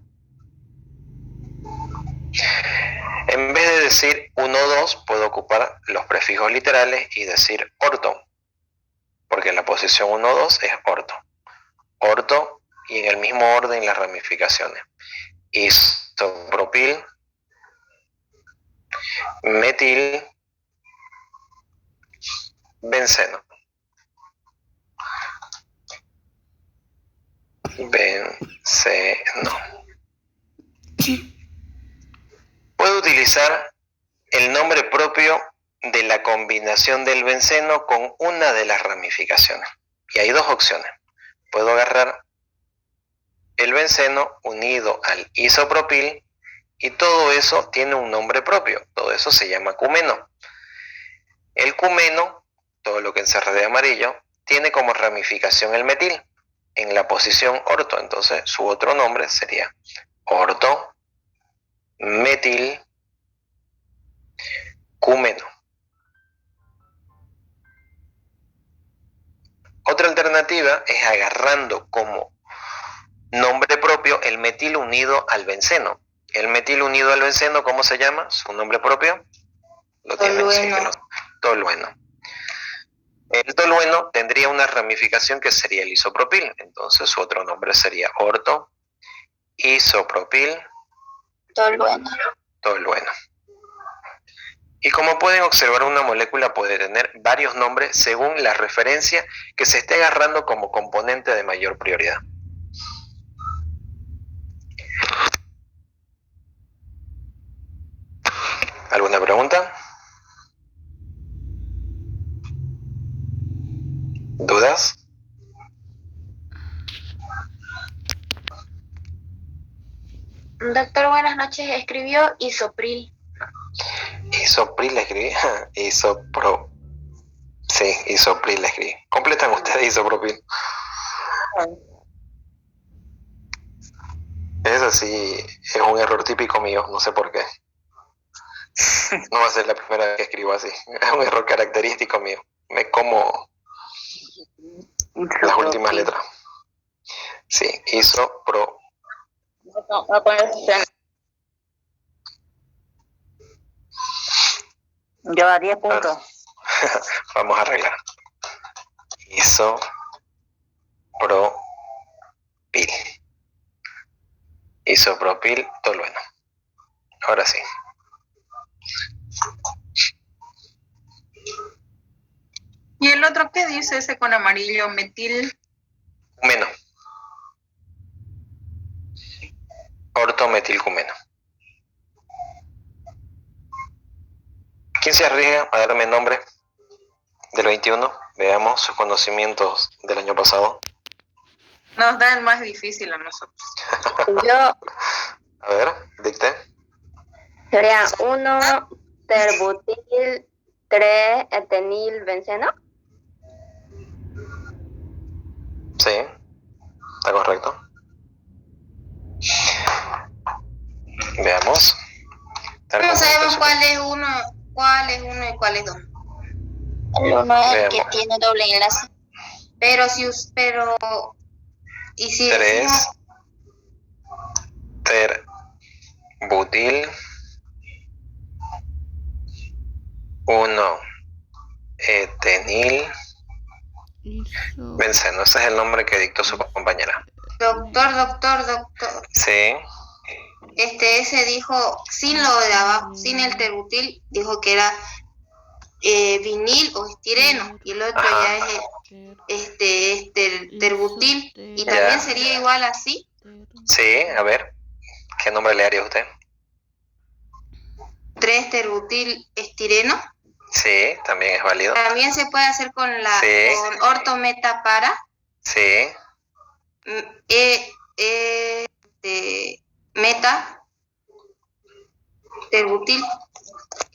En vez de decir 1, 2, puedo ocupar los prefijos literales y decir orto, porque la posición 1, 2 es orto. Orto, y en el mismo orden las ramificaciones. Isopropil, metil, benceno. Benceno. Puedo utilizar el nombre propio de la combinación del benceno con una de las ramificaciones. Y hay dos opciones. Puedo agarrar el benceno unido al isopropil y todo eso tiene un nombre propio. Todo eso se llama cumeno. El cumeno, todo lo que encerra de amarillo, tiene como ramificación el metil en la posición orto. Entonces su otro nombre sería orto metil cumeno. Otra alternativa es agarrando como nombre propio el metil unido al benceno. El metil unido al benceno, ¿cómo se llama? Su nombre propio. Lo Tolueno. Tolueno. El tolueno tendría una ramificación que sería el isopropil. Entonces su otro nombre sería orto isopropil Tolueno. tolueno. Y como pueden observar, una molécula puede tener varios nombres según la referencia que se esté agarrando como componente de mayor prioridad. ¿Alguna pregunta? ¿Dudas? Doctor, buenas noches. Escribió isopril. Isopril la escribí. Sí, isopril la escribí. Completan ustedes isopropil. Eso sí, es un error típico mío, no sé por qué. No va a ser la primera vez que escribo así. Es un error característico mío. Me como las últimas letras. Sí, isopro. Yo a 10 puntos. Vamos a arreglar. Isopropil. Isopropil tolueno. Ahora sí. ¿Y el otro qué dice ese con amarillo? Metil. Cumeno. Ortometilcumeno. ¿Quién se arriesga a darme nombre del 21? Veamos sus conocimientos del año pasado. Nos da el más difícil a nosotros. Yo A ver, dicte. sería 1 terbutil 3 etenil benceno. Sí, está correcto. Veamos. ¿Cómo sabemos cuál es uno y cuál es dos? El uno es el que Veamos. tiene doble enlace. ¿Y si 3 decimos terbutil 1 etenil benceno? Ese es el nombre que dictó su compañera. doctor? Sí, Ese dijo, sin lo de abajo, sin el terbutil, dijo que era vinil o estireno, y el otro Ajá. ya es el terbutil, y Ya. también sería igual así. sí, a ver, ¿qué nombre le haría usted? 3 terbutil estireno. Sí, también es válido. También se puede hacer con Sí. con ortometapara. Sí, meta, terbutil,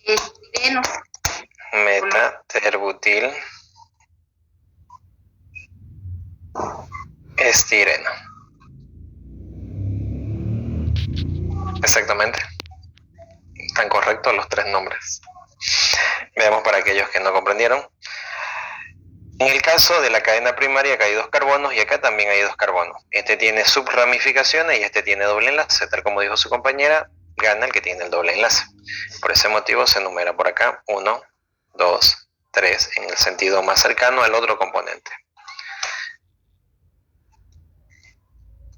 estireno. Meta, terbutil, estireno. Exactamente. Están correctos los 3 nombres. Veamos para aquellos que no comprendieron. En el caso de la cadena primaria acá hay 2 carbonos y acá también hay 2 carbonos. Este tiene subramificaciones y este tiene doble enlace. Tal como dijo su compañera, gana el que tiene el doble enlace. Por ese motivo se enumera por acá 1, 2, 3 en el sentido más cercano al otro componente.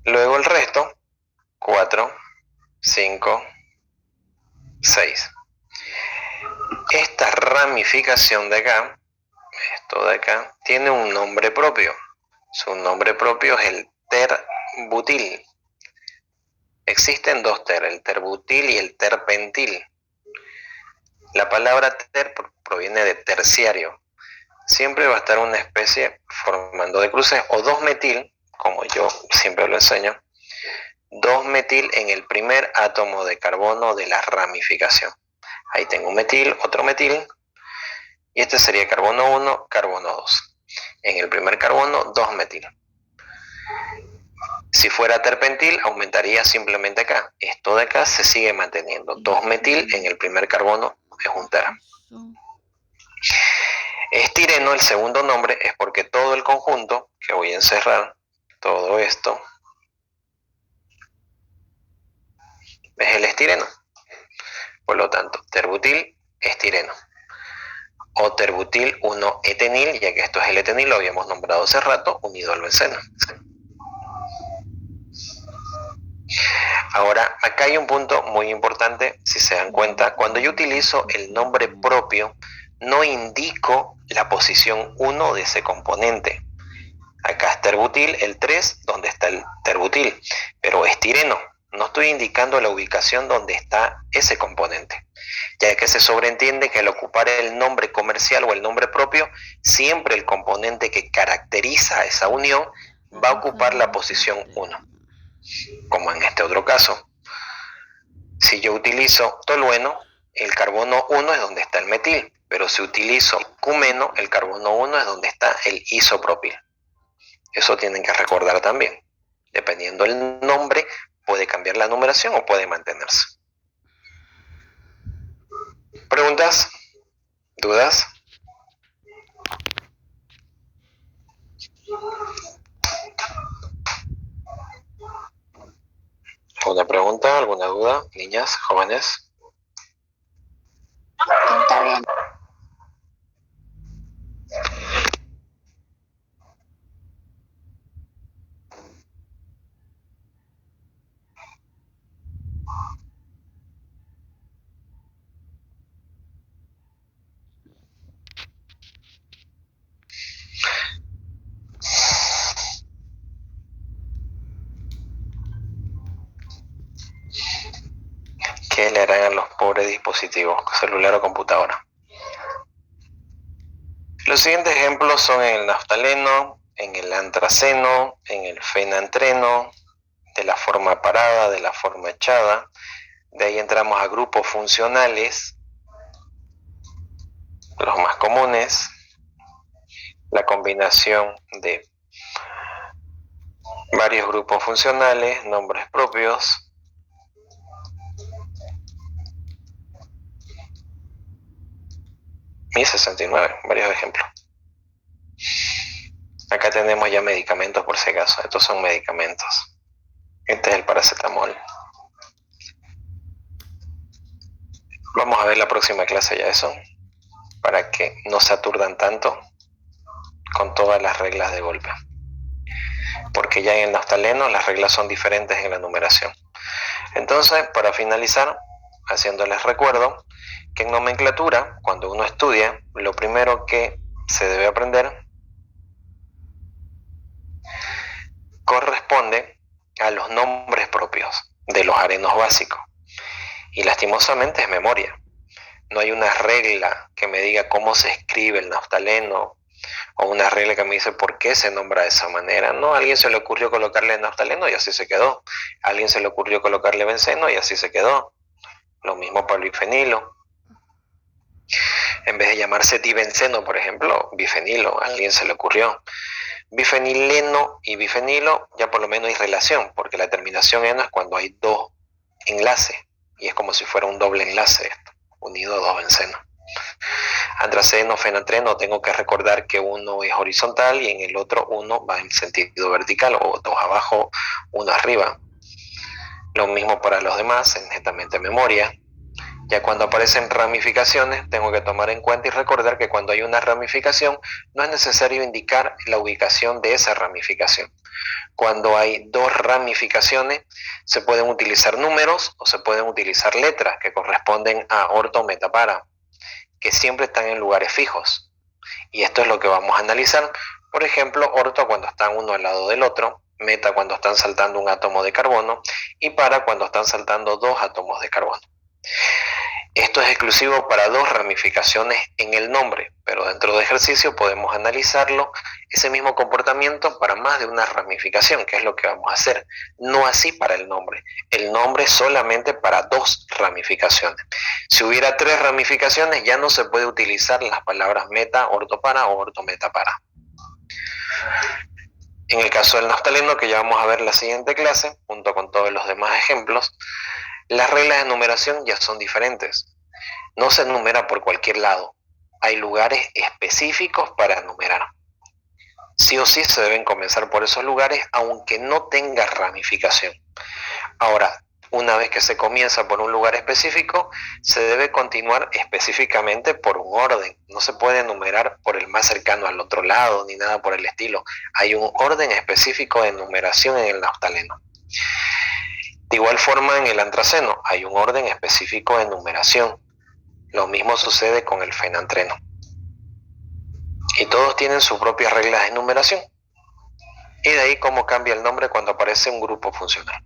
Luego el resto, 4, 5, 6. Esta ramificación de acá, esto de acá, tiene un nombre propio. Su nombre propio es el terbutil. Existen 2 ter, el terbutil y el terpentil. La palabra ter proviene de terciario. Siempre va a estar una especie formando de cruces o 2-metil, como yo siempre lo enseño, 2-metil en el primer átomo de carbono de la ramificación. Ahí tengo un metil, otro metil, y este sería carbono 1, carbono 2. En el primer carbono, 2-metil. Si fuera terpentil, aumentaría simplemente acá. Esto de acá se sigue manteniendo. 2-metil en el primer carbono es un ter. Estireno, el segundo nombre, es porque todo el conjunto, que voy a encerrar, todo esto, es el estireno. Por lo tanto, terbutil, estireno. O terbutil 1-etenil, ya que esto es el etenil, lo habíamos nombrado hace rato, unido al benceno. Ahora, acá hay un punto muy importante, si se dan cuenta, cuando yo utilizo el nombre propio, no indico la posición 1 de ese componente. Acá es terbutil, el 3, donde está el terbutil, pero estireno, no estoy indicando la ubicación donde está ese componente, ya que se sobreentiende que al ocupar el nombre comercial o el nombre propio, siempre el componente que caracteriza esa unión va a ocupar la posición 1, como en este otro caso. Si yo utilizo tolueno, el carbono 1 es donde está el metil, pero si utilizo cumeno, el carbono 1 es donde está el isopropil. Eso tienen que recordar también. Dependiendo del nombre, puede cambiar la numeración o puede mantenerse. ¿Preguntas? ¿Dudas? ¿Alguna pregunta? ¿Alguna duda? Niñas, jóvenes. Está bien. ¿Qué le harán a los pobres dispositivos, celular o computadora? Los siguientes ejemplos son en el naftaleno, en el antraceno, en el fenantreno, de la forma parada, de la forma echada. De ahí entramos a grupos funcionales, los más comunes, la combinación de varios grupos funcionales, nombres propios. Mi 69, varios ejemplos. Acá tenemos ya medicamentos por si acaso, estos son medicamentos. Este es el paracetamol. Vamos a ver la próxima clase ya eso, para que no se aturdan tanto con todas las reglas de golpe. Porque ya en el naftaleno las reglas son diferentes en la numeración. Entonces, para finalizar, haciéndoles recuerdo que en nomenclatura, cuando uno estudia, lo primero que se debe aprender corresponde a los nombres propios de los arenos básicos. Y lastimosamente es memoria. No hay una regla que me diga cómo se escribe el naftaleno, o una regla que me dice por qué se nombra de esa manera. No, a alguien se le ocurrió colocarle naftaleno y así se quedó. A alguien se le ocurrió colocarle benceno y así se quedó. Lo mismo para el bifenilo. En vez de llamarse dibenceno, por ejemplo, bifenilo, a alguien se le ocurrió. Bifenileno y bifenilo ya por lo menos hay relación, porque la terminación eno es cuando hay dos enlaces, y es como si fuera un doble enlace esto, unido a dos bencenos. Antraceno, fenatreno, tengo que recordar que uno es horizontal y en el otro uno va en sentido vertical, o dos abajo, uno arriba. Lo mismo para los demás, en netamente memoria. Ya cuando aparecen ramificaciones, tengo que tomar en cuenta y recordar que cuando hay una ramificación, no es necesario indicar la ubicación de esa ramificación. Cuando hay dos ramificaciones, se pueden utilizar números o se pueden utilizar letras que corresponden a orto, meta, para, que siempre están en lugares fijos. Y esto es lo que vamos a analizar. Por ejemplo, orto cuando están uno al lado del otro, meta cuando están saltando un átomo de carbono y para cuando están saltando dos átomos de carbono. Esto es exclusivo para dos ramificaciones en el nombre, pero dentro de ejercicio podemos analizarlo, ese mismo comportamiento para más de una ramificación, que es lo que vamos a hacer. No así para el nombre solamente para dos ramificaciones. Si hubiera tres ramificaciones ya no se puede utilizar las palabras meta, ortopara o ortometapara. En el caso del naftaleno, que ya vamos a ver en la siguiente clase, junto con todos los demás ejemplos, las reglas de numeración ya son diferentes. No se numera por cualquier lado. Hay lugares específicos para numerar. Sí o sí se deben comenzar por esos lugares, aunque no tenga ramificación. Ahora, una vez que se comienza por un lugar específico, se debe continuar específicamente por un orden. No se puede numerar por el más cercano al otro lado, ni nada por el estilo. Hay un orden específico de numeración en el naftaleno. De igual forma en el antraceno hay un orden específico de numeración. Lo mismo sucede con el fenantreno. Y todos tienen sus propias reglas de numeración. Y de ahí cómo cambia el nombre cuando aparece un grupo funcional.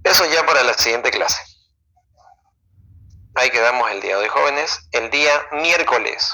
Eso ya para la siguiente clase. Ahí quedamos el día de hoy, jóvenes. El día miércoles